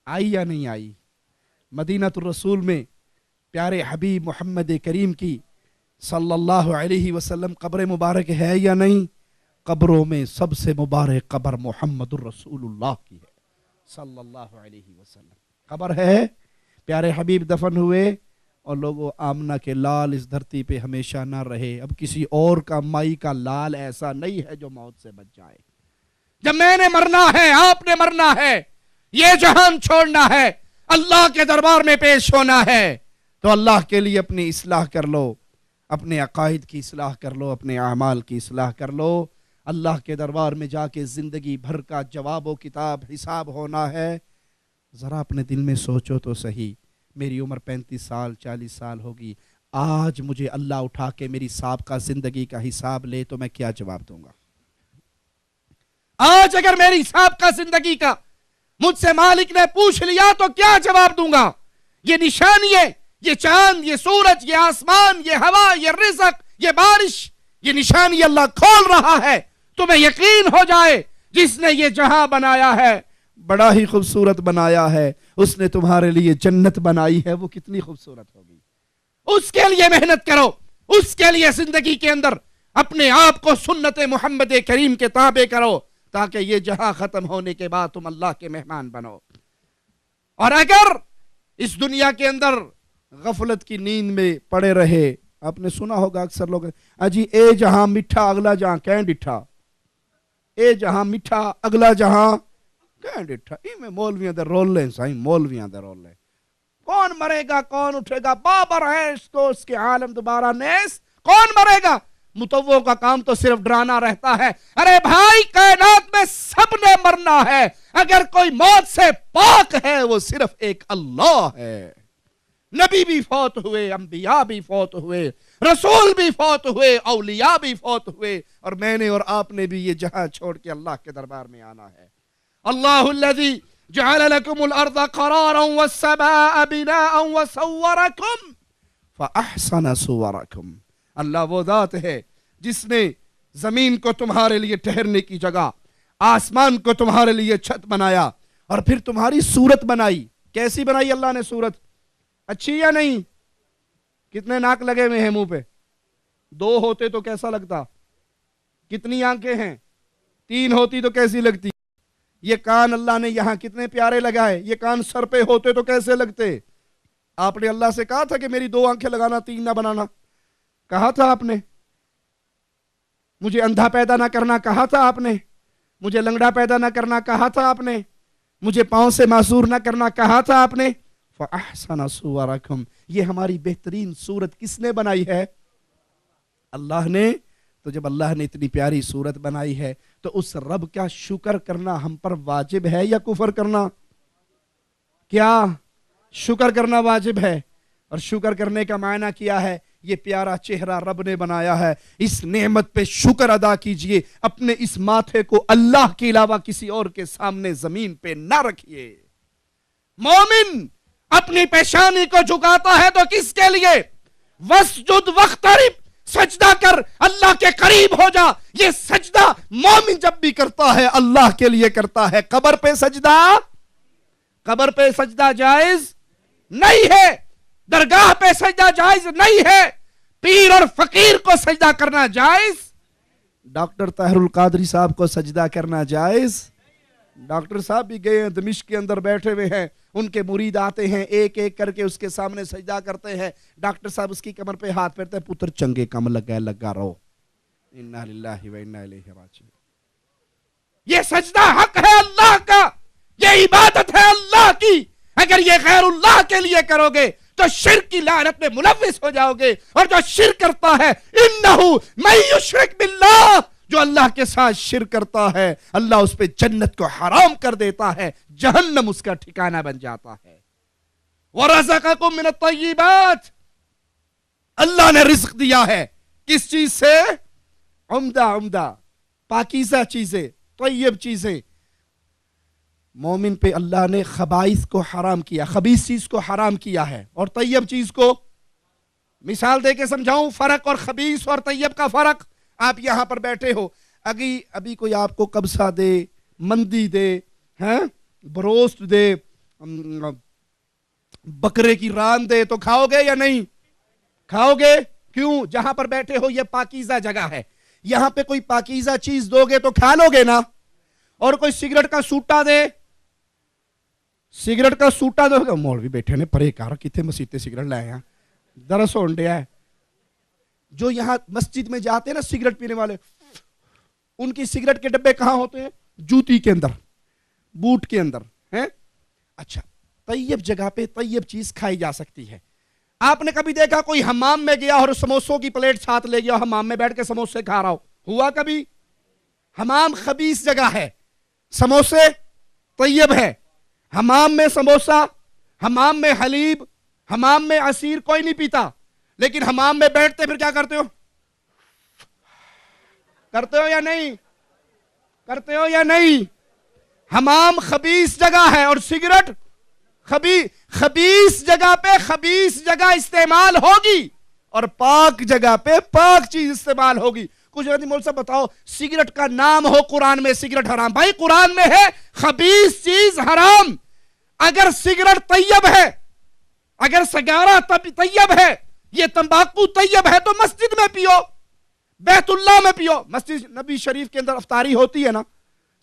آئی یا نہیں آئی؟ مدینہ الرسول میں پیارے حبیب محمد کریم کی صلی اللہ علیہ وسلم قبر مبارک ہے یا نہیں؟ قبروں میں سب سے مبارک قبر محمد الرسول اللہ کی ہے صلی اللہ علیہ وسلم. قبر ہے, پیارے حبیب دفن ہوئے, اور لوگوں آمنہ کے لال اس دھرتی پہ ہمیشہ نہ رہے. اب کسی اور کا مائی کا لال ایسا نہیں ہے جو موت سے بچ جائے. جب میں نے مرنا ہے, آپ نے مرنا ہے, یہ جہان چھوڑنا ہے, اللہ کے دربار میں پیش ہونا ہے, تو اللہ کے لیے اپنی اصلاح کر لو, اپنے عقائد کی اصلاح کر لو, اپنے اعمال کی اصلاح کر لو. اللہ کے دربار میں جا کے زندگی بھر کا جواب و کتاب حساب ہونا ہے. ذرا اپنے دل میں سوچو تو صحیح, میری عمر 35 سال 40 سال ہوگی, آج مجھے اللہ اٹھا کے میری سابقہ زندگی کا حساب لے تو میں کیا جواب دوں گا؟ آج اگر میری سابقہ زندگی کا مجھ سے مالک نے پوچھ لیا تو کیا جواب دوں گا؟ یہ نشانیاں, یہ چاند, یہ سورج, یہ آسمان, یہ ہوا, یہ رزق, یہ بارش, یہ نشانی اللہ کھول رہا ہے. تمہیں یقین ہو جائے جس نے یہ جہاں بنایا ہے بڑا ہی خوبصورت بنایا ہے, اس نے تمہارے لیے جنت بنائی ہے, وہ کتنی خوبصورت ہوگی. اس کے لیے محنت کرو, اس کے لیے زندگی کے اندر اپنے آپ کو سنت محمد کریم کے تابع کرو, تاکہ یہ جہاں ختم ہونے کے بعد تم اللہ کے مہمان بنو. اور اگر اس دنیا کے اندر غفلت کی نیند میں پڑے رہے, آپ نے سنا ہوگا اکثر لوگ اجی اے جہاں میٹھا اگلا جہاں کہیں ڈٹھا، اے جہاں میٹھا اگلا جہاں کہیں ڈٹھا۔ میں مولویاں دے رول لیں سائیں، مولویاں دے رول لیں۔ کون مرے گا کون اٹھے گا، بابر ہے اس کو اس کے عالم دوبارہ نیس، کون مرے گا؟ متووں کا کام تو صرف ڈرانا رہتا ہے۔ ارے بھائی کائنات میں سب نے مرنا ہے، اگر کوئی موت سے پاک ہے وہ صرف ایک اللہ ہے۔ نبی بھی فوت ہوئے، انبیاء بھی فوت ہوئے، رسول بھی فوت ہوئے، اولیاء بھی فوت ہوئے، اور میں نے اور آپ نے بھی یہ جہاں چھوڑ کے اللہ کے دربار میں آنا ہے۔ اللہ الذی جعل لکم الارض قرارا والسماء بناء وصورکم فاحسن صورکم۔ اللہ وہ ذات ہے جس نے زمین کو تمہارے لیے ٹھہرنے کی جگہ، آسمان کو تمہارے لیے چھت بنایا، اور پھر تمہاری صورت بنائی۔ کیسی بنائی اللہ نے صورت؟ اچھی یا نہیں؟ کتنے ناک لگے ہوئے ہیں منہ پہ؟ 2 ہوتے تو کیسا لگتا؟ کتنی آنکھیں ہیں؟ 3 ہوتی تو کیسی لگتی؟ یہ کان اللہ نے یہاں کتنے پیارے لگائے، یہ کان سر پہ ہوتے تو کیسے لگتے؟ آپ نے اللہ سے کہا تھا کہ میری 2 آنکھیں لگانا 3 نہ بنانا؟ کہا تھا آپ نے؟ مجھے اندھا پیدا نہ کرنا کہا تھا آپ نے؟ مجھے لنگڑا پیدا نہ کرنا کہا تھا آپ نے؟ مجھے پاؤں سے معذور نہ کرنا کہا تھا آپ نے؟ فَأَحْسَنَ صُوَرَكُمْ۔ یہ ہماری بہترین صورت کس نے بنائی ہے؟ اللہ نے۔ تو جب اللہ نے اتنی پیاری صورت بنائی ہے تو اس رب کا شکر کرنا ہم پر واجب ہے یا کفر کرنا؟ کیا شکر کرنا واجب ہے؟ اور شکر کرنے کا معنی کیا ہے؟ یہ پیارا چہرہ رب نے بنایا ہے، اس نعمت پہ شکر ادا کیجئے، اپنے اس ماتھے کو اللہ کے علاوہ کسی اور کے سامنے زمین پہ نہ رکھیے۔ مومن اپنی پیشانی کو جھکاتا ہے تو کس کے لیے؟ وَاسْجُدْ وَاقْتَرِبْ، سجدہ کر، اللہ کے قریب ہو جا۔ یہ سجدہ مومن جب بھی کرتا ہے اللہ کے لیے کرتا ہے۔ قبر پہ سجدہ جائز نہیں ہے، درگاہ پہ سجدہ جائز نہیں ہے، پیر اور فقیر کو سجدہ کرنا جائز، ڈاکٹر طاہر القادری صاحب کو سجدہ کرنا جائز۔ ڈاکٹر صاحب بھی گئے ہیں، دمشق کے اندر بیٹھے ہوئے ہیں، ان کے مرید آتے ہیں، ایک ایک کر کے اس کے سامنے سجدہ کرتے ہیں۔ ڈاکٹر صاحب اس کی کمر پہ ہاتھ پھیرتے ہیں، پتر چنگے کم لگا رہو، انا للہ و انا الیہ راجعون۔ یہ سجدہ حق ہے اللہ کا، یہ عبادت ہے اللہ کی۔ اگر یہ غیر اللہ کے لیے کرو گے تو شرک کی لعنت میں ملوث ہو جاؤ گے، اور جو شرک کرتا ہے انہو من یشرک باللہ، جو اللہ کے ساتھ شرک کرتا ہے اللہ اس پہ جنت کو حرام کر دیتا ہے، جہنم اس کا ٹھکانہ بن جاتا ہے۔ وَرَزَقَكُم مِّنَ الطَّيِّبَاتِ، اللہ نے رزق دیا ہے کس چیز سے؟ عمدہ پاکیزہ چیزیں، طیب چیزیں۔ مومن پہ اللہ نے خبائث کو حرام کیا، خبیث چیز کو حرام کیا ہے، اور طیب چیز کو مثال دے کے سمجھاؤں فرق، اور خبیث اور طیب کا فرق۔ آپ یہاں پر بیٹھے ہو، ابھی کوئی آپ کو کبسا دے، مندی دے، بروسٹ دے، بکرے کی ران دے تو کھاؤ گے یا نہیں؟ کھاؤ گے۔ کیوں؟ جہاں پر بیٹھے ہو یہ پاکیزہ جگہ ہے، یہاں پہ کوئی پاکیزہ چیز دو گے تو کھا لو گے نا۔ اور کوئی سگریٹ کا سوٹا دے، سگریٹ کا سوٹا دو گے، مولوی بیٹھے نے پرے کار کتنے مسیطے سگریٹ لائے ہیں، درس ہونڈیا ہے۔ جو یہاں مسجد میں جاتے ہیں نا سگریٹ پینے والے، ان کی سگریٹ کے ڈبے کہاں ہوتے ہیں؟ جوتی کے اندر، بوٹ کے اندر ہیں۔ اچھا، طیب جگہ پہ طیب چیز کھائی جا سکتی ہے۔ آپ نے کبھی دیکھا کوئی حمام میں گیا اور سموسوں کی پلیٹ ساتھ لے گیا، حمام میں بیٹھ کے سموسے کھا رہا ہوا کبھی؟ حمام خبیث جگہ ہے، سموسے طیب ہے۔ حمام میں سموسا، حمام میں حلیب، حمام میں عصیر کوئی نہیں پیتا، لیکن حمام میں بیٹھتے پھر کیا کرتے ہو؟ کرتے ہو یا نہیں؟ کرتے ہو یا نہیں؟ حمام خبیث جگہ ہے، اور سگریٹ خبیث جگہ پہ خبیث جگہ استعمال ہوگی، اور پاک جگہ پہ پاک چیز استعمال ہوگی۔ کچھ مول صاحب بتاؤ، سگریٹ کا نام ہو قرآن میں سگریٹ حرام، بھائی قرآن میں ہے خبیث چیز حرام۔ اگر سگریٹ طیب ہے، اگر سگارہ طیب ہے، یہ تمباکو طیب ہے تو مسجد میں پیو، بیت اللہ میں پیو۔ مسجد نبی شریف کے اندر افطاری ہوتی ہے نا،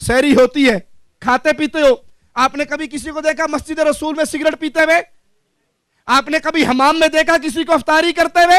سحری ہوتی ہے، کھاتے پیتے ہو۔ آپ نے کبھی کسی کو دیکھا مسجد رسول میں سگریٹ پیتے ہوئے؟ آپ نے کبھی حمام میں دیکھا کسی کو افطاری کرتے ہوئے؟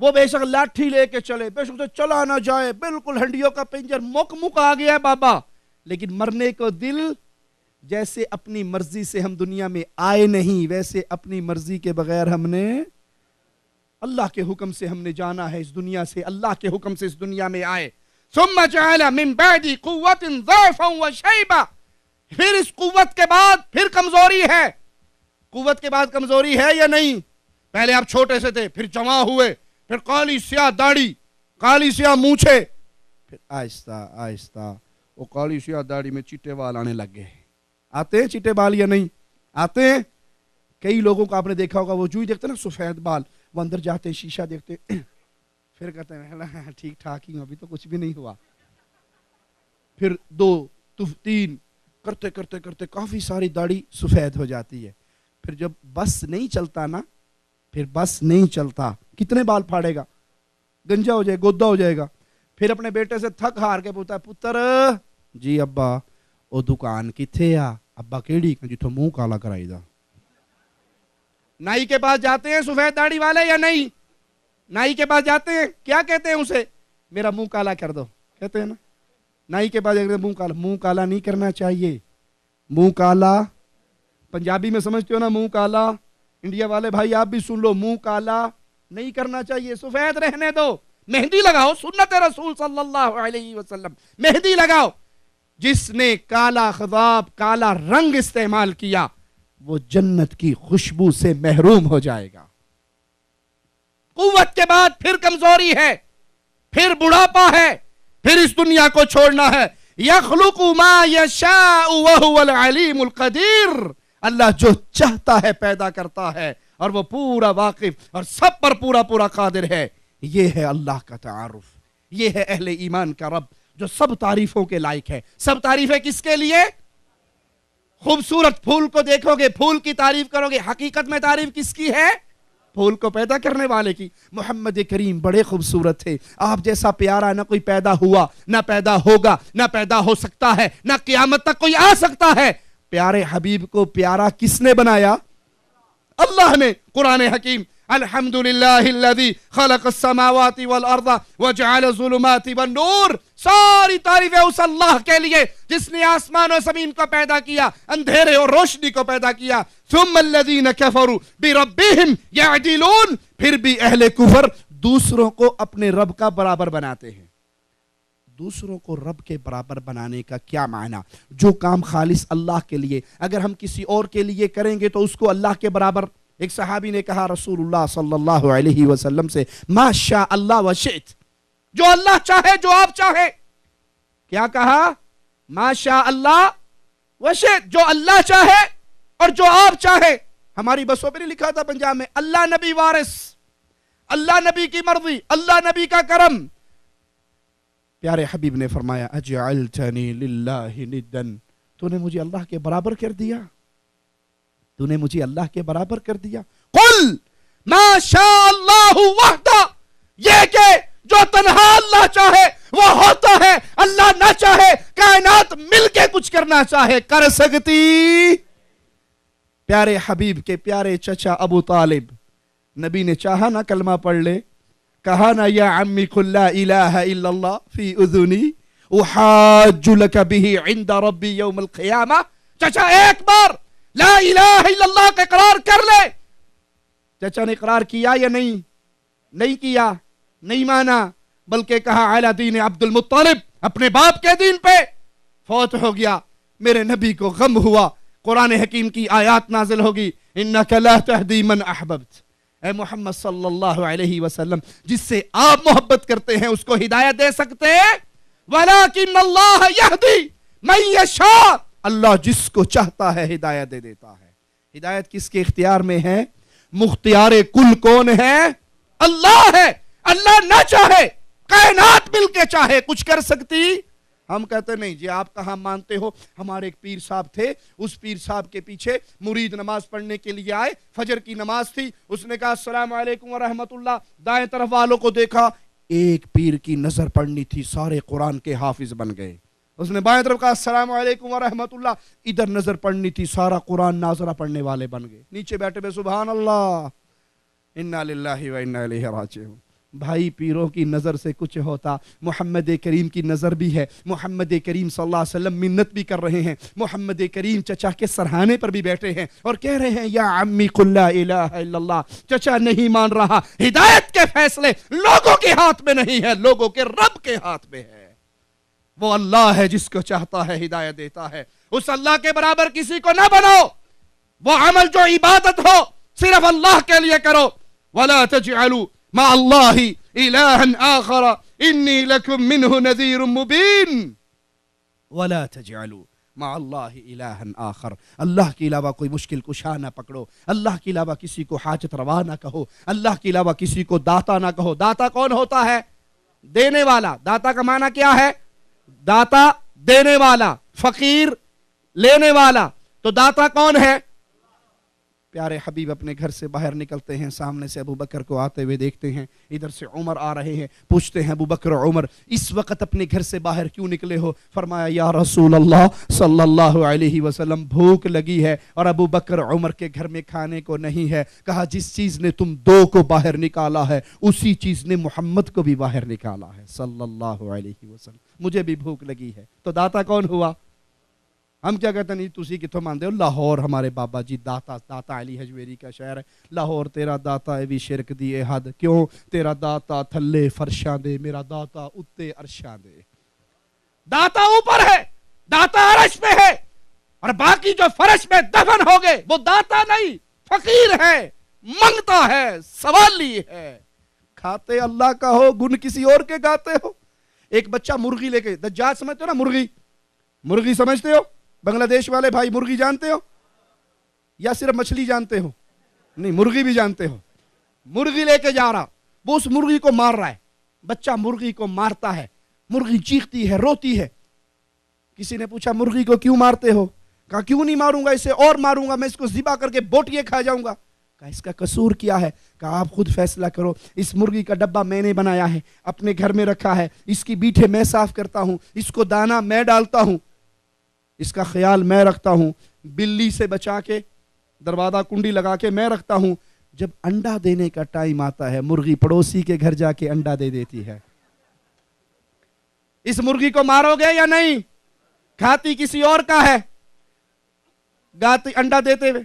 وہ بے شک لاٹھی لے کے چلے، بے شک چلا نہ جائے، بالکل ہنڈیوں کا پنجر مک آ گیا بابا، لیکن مرنے کو دل، جیسے اپنی مرضی سے ہم دنیا میں آئے نہیں ویسے اپنی مرضی کے بغیر ہم نے اللہ کے حکم سے ہم نے جانا ہے اس دنیا سے، اللہ کے حکم سے اس دنیا میں آئے۔ ثم جعل من بعد قوت ضعفا وشیبا، پھر اس قوت کے بعد پھر کمزوری ہے۔ قوت کے بعد کمزوری ہے یا نہیں؟ پہلے آپ چھوٹے سے تھے، پھر جوان ہوئے، پھر کالی سیاہ داڑھی، کالی سیاہ مونچھے، پھر آہستہ آہستہ وہ کالی سیاہ داڑھی میں چٹے بال آنے لگ گئے۔ آتے ہیں چٹے بال یا نہیں؟ آتے ہیں۔ کئی لوگوں کو آپ نے دیکھا ہوگا، وہ جو ہی دیکھتے نا سفید بال، وہ اندر جاتے شیشہ دیکھتے پھر کہتے ہیں ٹھیک ٹھاک ہی، ابھی تو کچھ بھی نہیں ہوا، پھر 2 3 کرتے کرتے کرتے کافی ساری داڑھی سفید ہو جاتی ہے۔ پھر جب بس نہیں چلتا نا، پھر بس نہیں چلتا، کتنے بال پھاڑے گا؟ گنجا ہو جائے، گودا ہو جائے گا۔ پھر اپنے بیٹے سے تھک ہار کے پوچھتا ہے، پتر جی ابا وہ دکان کتھے آ؟ ابا کیڑی؟ جتوں منہ کالا کرائی دا۔ نائی کے پاس جاتے ہیں سفید داڑھی والے یا نہیں؟ نائی کے پاس جاتے ہیں، کیا کہتے ہیں اسے؟ میرا منہ کالا کر دو، کہتے ہیں نا۔ نائی کے پاس منہ کالا نہیں کرنا چاہیے۔ منہ کالا پنجابی میں سمجھتے ہو نا، منہ کالا؟ انڈیا والے بھائی آپ بھی سن لو، منہ کالا نہیں کرنا چاہیے، سفید رہنے دو۔ مہندی لگاؤ، سنت رسول صلی اللہ علیہ وسلم، مہندی لگاؤ۔ جس نے کالا خضاب، کالا رنگ استعمال کیا، وہ جنت کی خوشبو سے محروم ہو جائے گا۔ قوت کے بعد پھر کمزوری ہے، پھر بڑھاپا ہے، پھر اس دنیا کو چھوڑنا ہے۔ یخلق ما یشاء وہو العلیم القدیر، اللہ جو چاہتا ہے پیدا کرتا ہے، اور وہ پورا واقف اور سب پر پورا قادر ہے۔ یہ ہے اللہ کا تعارف، یہ ہے اہل ایمان کا رب جو سب تعریفوں کے لائق ہے۔ سب تعریفیں کس کے لیے؟ خوبصورت پھول کو دیکھو گے، پھول کی تعریف کرو گے، حقیقت میں تعریف کس کی ہے؟ پھول کو پیدا کرنے والے کی۔ محمد کریم بڑے خوبصورت تھے، آپ جیسا پیارا نہ کوئی پیدا ہوا، نہ پیدا ہوگا، نہ پیدا ہو سکتا ہے، نہ قیامت تک کوئی آ سکتا ہے۔ پیارے حبیب کو پیارا کس نے بنایا؟ اللہ نے۔ قرآن حکیم، الحمدللہ الذی خلق السماوات والارض وجعل الظلمات والنور، ساری تعریفیں اس اللہ کے لیے جس نے آسمان و زمین کو پیدا کیا، اندھیرے اور روشنی کو پیدا کیا۔ ثم الذین کفروا بربہم یعدلون، پھر بھی اہل کفر دوسروں کو اپنے رب کا برابر بناتے ہیں۔ دوسروں کو رب کے برابر بنانے کا کیا معنی؟ جو کام خالص اللہ کے لیے اگر ہم کسی اور کے لیے کریں گے تو اس کو اللہ کے برابر۔ ایک صحابی نے کہا رسول اللہ صلی اللہ علیہ وسلم سے، ما شاء اللہ و شئت، جو اللہ چاہے، جو آپ چاہے۔ کیا کہا؟ ما شاء اللہ و شئت، جو اللہ چاہے اور جو آپ چاہے۔ ہماری بسوں پہ نہیں لکھا تھا پنجاب میں، اللہ نبی وارث، اللہ نبی کی مرضی، اللہ نبی کا کرم۔ پیارے حبیب نے فرمایا، اجعلتنی للہ ندا، تو نے مجھے اللہ کے برابر کر دیا، تو نے مجھے اللہ کے برابر کر دیا۔ قل ما شاء اللہ وحدہ، یہ کہ جو تنہا اللہ چاہے وہ ہوتا ہے، اللہ نہ چاہے کائنات مل کے کچھ کرنا چاہے کر سکتی۔ پیارے حبیب کے پیارے چچا ابو طالب، نبی نے چاہا نہ کلمہ پڑھ لے، کہا نا یا عمی قل لا الہ الا اللہ فی اذنی احاج لک بہ عند ربی یوم القیامہ۔ چچا ایک بار لا الہ الا اللہ کا اقرار کر لے۔ چچا نے اقرار کیا یا نہیں؟ نہیں کیا، نہیں مانا، بلکہ کہا علی دین عبد المطلب، اپنے باپ کے دین پہ فوت ہو گیا۔ میرے نبی کو غم ہوا، قرآن حکیم کی آیات نازل ہوگی، انک لا تہدی من احببت، اے محمد صلی اللہ علیہ وسلم، جس سے آپ محبت کرتے ہیں اس کو ہدایت دے سکتے ہیں، ولیکن اللہ یہدی من یشاء، اللہ جس کو چاہتا ہے ہدایت دے دیتا ہے۔ ہدایت کس کے اختیار میں ہے؟ مختار کل کون ہے؟ اللہ ہے۔ اللہ نہ چاہے کائنات مل کے چاہے کچھ کر سکتی؟ ہم کہتے نہیں جی، آپ کہاں مانتے ہو؟ ہمارے ایک پیر صاحب تھے، اس پیر صاحب کے پیچھے مرید نماز پڑھنے کے لیے آئے، فجر کی نماز تھی، اس نے کہا السلام علیکم ورحمت اللہ، دائیں طرف والوں کو دیکھا، ایک پیر کی نظر پڑنی تھی، سارے قرآن کے حافظ بن گئے۔ اس نے بائیں طرف کہا السلام علیکم ورحمت اللہ، ادھر نظر پڑنی تھی، سارا قرآن ناظرہ پڑھنے والے بن گئے۔ نیچے بیٹھے بے سبحان اللہ، انا للہ و انا الیہ راجعون۔ بھائی پیروں کی نظر سے کچھ ہوتا، محمد کریم کی نظر بھی ہے. محمد کریم صلی اللہ علیہ وسلم منت بھی کر رہے ہیں. محمد کریم چچا کے سرہانے پر بھی بیٹھے ہیں اور کہہ رہے ہیں یا عمی قل لا الہ الا اللہ. چچا نہیں مان رہا. ہدایت کے فیصلے لوگوں کے ہاتھ میں نہیں ہے، لوگوں کے رب کے ہاتھ میں ہے. وہ اللہ ہے جس کو چاہتا ہے ہدایت دیتا ہے. اس اللہ کے برابر کسی کو نہ بناؤ. وہ عمل جو عبادت ہو صرف اللہ کے لیے کرو. وَلَا تَجْعَلُوا مَعَ اللَّهِ إِلَٰهًا آخَرَ إِنِّي لَكُم مِّنْهُ نَذِيرٌ مُّبِينٌ. وَلَا تَجْعَلُوا مَعَ اللَّهِ إِلَٰهًا آخَرَ. اللہ کے علاوہ کوئی مشکل کشا نہ پکڑو. اللہ کے علاوہ کسی کو حاجت روا نہ کہو. اللہ کے علاوہ کسی کو داتا نہ کہو. داتا کون ہوتا ہے؟ دینے والا. داتا کا معنی کیا ہے؟ داتا دینے والا، فقیر لینے والا. تو داتا کون ہے؟ پیارے حبیب اپنے گھر سے باہر نکلتے ہیں، سامنے سے ابو بکر کو آتے ہوئے دیکھتے ہیں، ادھر سے عمر آ رہے ہیں. پوچھتے ہیں ابو بکر عمر اس وقت اپنے گھر سے باہر کیوں نکلے ہو؟ فرمایا یا رسول اللہ صلی اللہ علیہ وسلم بھوک لگی ہے اور ابو بکر عمر کے گھر میں کھانے کو نہیں ہے. کہا جس چیز نے تم دو کو باہر نکالا ہے اسی چیز نے محمد کو بھی باہر نکالا ہے صلی اللہ علیہ وسلم. مجھے بھی بھوک لگی ہے. تو داتا کون ہوا؟ ہم کیا کہتے ہیں نہیں تسی کتوں مانتے ہو؟ لاہور ہمارے بابا جی داتا علی حجویری کا شہر ہے. لاہور تیرا داتا ہے بھی شرک دی اے حد. کیوں؟ تیرا داتا تھلے فرشاں دے، میرا داتا اتے عرشاں دے. داتا اوپر ہے، داتا عرش پہ ہے، اور باقی جو فرش میں دفن ہو گئے وہ داتا نہیں، فقیر ہے، منگتا ہے، سوالی ہے. کھاتے اللہ کا ہو، گن کسی اور کے گاتے ہو. ایک بچہ مرغی لے کے، دجاج سمجھتے ہو نا؟ مرغی سمجھتے ہو؟ بنگلہ دیش والے بھائی مرغی جانتے ہو یا صرف مچھلی جانتے ہو؟ نہیں، مرغی بھی جانتے ہو. مرغی لے کے جا رہا، وہ اس مرغی کو مار رہا ہے. بچہ مرغی کو مارتا ہے، مرغی چیختی ہے، روتی ہے. کسی نے پوچھا مرغی کو کیوں مارتے ہو؟ کہا کیوں نہیں ماروں گا، اسے اور ماروں گا، میں اس کو ذبح کر کے بوٹیے کھا جاؤں گا. کہا اس کا قصور کیا ہے؟ کہا آپ خود فیصلہ کرو. اس مرغی کا ڈبہ میں نے بنایا ہے، اپنے گھر میں رکھا ہے، اس کی بیٹھے میں صاف کرتا ہوں، اس کو دانا میں ڈالتا ہوں، اس کا خیال میں رکھتا ہوں، بلی سے بچا کے دروازہ کنڈی لگا کے میں رکھتا ہوں. جب انڈا دینے کا ٹائم آتا ہے مرغی پڑوسی کے گھر جا کے انڈا دے دیتی ہے. اس مرغی کو مارو گے یا نہیں؟ کھاتی کسی اور کا ہے، گاتی انڈا دیتے ہوئے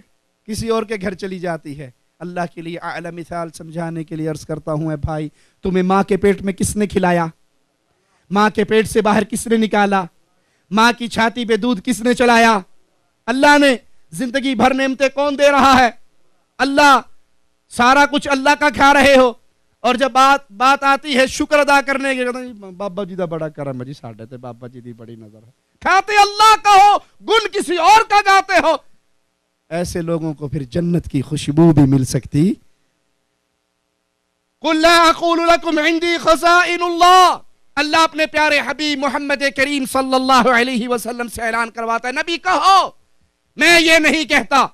کسی اور کے گھر چلی جاتی ہے. اللہ کے لیے اعلی مثال سمجھانے کے لیے عرض کرتا ہوں، اے بھائی تمہیں ماں کے پیٹ میں کس نے کھلایا؟ ماں کے پیٹ سے باہر کس نے نکالا؟ ماں کی چھاتی پہ دودھ کس نے چلایا؟ اللہ نے. زندگی بھر نعمتیں کون دے رہا ہے؟ اللہ. سارا کچھ اللہ کا کھا رہے ہو، اور جب بات آتی ہے شکر ادا کرنے کے، بابا جی دا بڑا کرم ہے جی، ساڈے تے بابا جی دی بڑی نظر ہے. کھاتے اللہ کا ہو، گن کسی اور کا گاتے ہو. ایسے لوگوں کو پھر جنت کی خوشبو بھی مل سکتی. قُلْ لَا أَقُولُ لَكُمْ عِنْدِي خَزَائِنُ اللَّهِ. اللہ اپنے پیارے حبیب محمد کریم صلی اللہ علیہ وسلم سے اعلان کرواتا ہے، نبی کہو میں یہ نہیں کہتا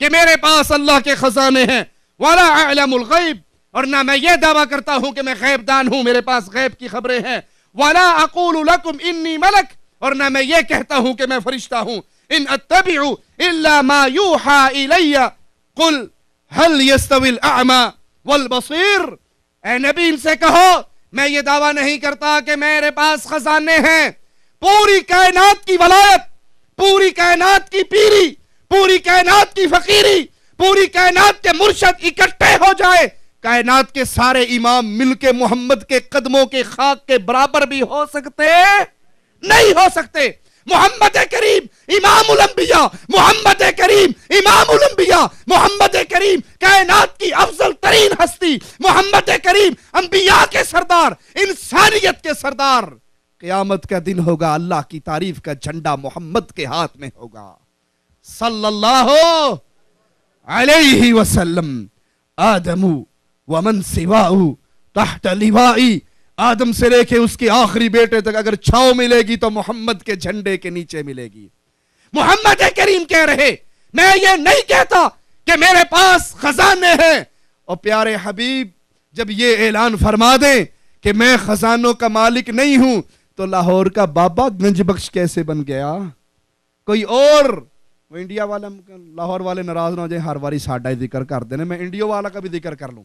کہ میرے پاس اللہ کے خزانے ہیں، وَلَا أَعْلَمُ الْغَيْبِ، اور نہ میں یہ دعویٰ کرتا ہوں کہ میں غیب دان ہوں، میرے پاس غیب کی خبریں ہیں. وَلَا أَقُولُ لَكُمْ إِنِّي مَلَكٌ، اور نہ میں یہ کہتا ہوں کہ میں فرشتہ ہوں. إِنْ أَتَّبِعُ إِلَّا مَا يُوحَى إِلَيَّ قُلْ هَلْ يَسْتَوِي الْأَعْمَى وَالْبَصِيرُ. اے نبی ان سے کہو میں یہ دعویٰ نہیں کرتا کہ میرے پاس خزانے ہیں. پوری کائنات کی ولایت، پوری کائنات کی پیری، پوری کائنات کی فقیری، پوری کائنات کے مرشد اکٹھے ہو جائے، کائنات کے سارے امام مل کے محمد کے قدموں کے خاک کے برابر بھی ہو سکتے نہیں ہو سکتے. محمد کریم امام الانبیاء، محمد کریم امام الانبیاء، محمد کریم کائنات کی افضل ترین ہستی، محمد کریم انبیاء کے سردار، انسانیت کے سردار. قیامت کا دن ہوگا، اللہ کی تعریف کا جھنڈا محمد کے ہاتھ میں ہوگا صلی اللہ علیہ وسلم. آدم ومن سواہ تحت لوائی، آدم سے لے کے اس کے آخری بیٹے تک اگر چھاؤں ملے گی تو محمد کے جھنڈے کے نیچے ملے گی. محمد کریم کہہ رہے میں یہ نہیں کہتا کہ میرے پاس خزانے ہیں. اور پیارے حبیب جب یہ اعلان فرما دیں کہ میں خزانوں کا مالک نہیں ہوں تو لاہور کا بابا گنج بخش کیسے بن گیا؟ کوئی اور. وہ انڈیا والا، لاہور والے ناراض نہ ہو جائیں، ہر باری ساڈا ہی ذکر کر دینے، میں انڈیا والا کا بھی ذکر کر لوں.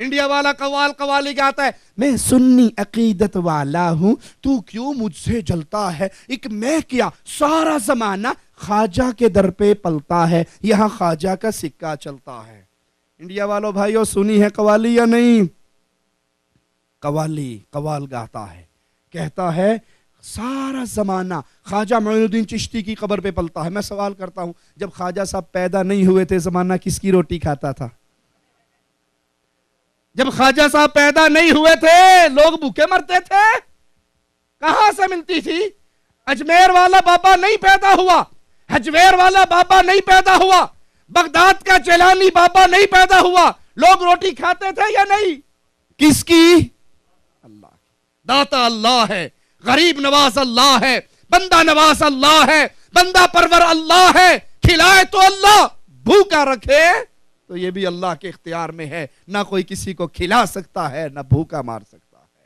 انڈیا والا قوالی گاتا ہے، میں سنی عقیدت والا ہوں، تو کیوں مجھ سے جلتا ہے، ایک میں کیا سارا زمانہ خواجہ کے در پہ پلتا ہے، یہاں خواجہ کا سکہ چلتا ہے۔ انڈیا والوں بھائیوں، سنی ہے قوالی یا نہیں؟ قوال گاتا ہے، کہتا ہے سارا زمانہ خواجہ معین الدین چشتی کی قبر پہ پلتا ہے۔ میں سوال کرتا ہوں، جب خواجہ صاحب پیدا نہیں ہوئے تھے زمانہ کس کی روٹی کھاتا تھا؟ جب خواجہ صاحب پیدا نہیں ہوئے تھے لوگ بھوکے مرتے تھے، کہاں سے ملتی تھی؟ اجمیر والا بابا نہیں پیدا ہوا، حجویر والا بابا نہیں پیدا ہوا، بغداد کا جیلانی بابا نہیں پیدا ہوا، لوگ روٹی کھاتے تھے یا نہیں؟ کس کی؟ اللہ کی۔ داتا اللہ ہے، غریب نواز اللہ ہے، بندہ نواز اللہ ہے، بندہ پرور اللہ ہے، کھلائے تو اللہ، بھوکا رکھے تو یہ بھی اللہ کے اختیار میں ہے، نہ کوئی کسی کو کھلا سکتا ہے نہ بھوکا مار سکتا ہے۔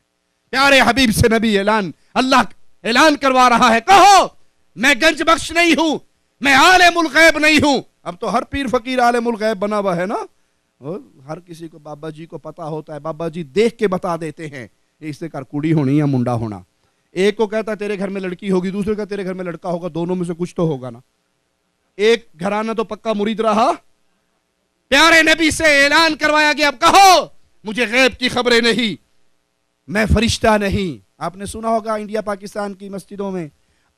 پیارے حبیب سے نبی اللہ اعلان کروا رہا ہے، کہو میں گنج بخش نہیں ہوں، میں عالم الغیب نہیں ہوں۔ اب تو ہر پیر فقیر عالم الغیب بنا ہوا ہے نا، ہر کسی کو بابا جی کو پتا ہوتا ہے، بابا جی دیکھ کے بتا دیتے ہیں اس سے کڑی ہونی یا منڈا ہونا۔ ایک کو کہتا ہے تیرے گھر میں لڑکی ہوگی، دوسرے کا تیرے گھر میں لڑکا ہوگا، دونوں میں سے کچھ تو ہوگا نا۔ ایک گھرانہ تو پکا مرید رہا۔ پیارے نبی سے اعلان کروایا گیا، اب کہو مجھے غیب کی خبریں نہیں، میں فرشتہ نہیں۔ آپ نے سنا ہوگا انڈیا پاکستان کی مسجدوں میں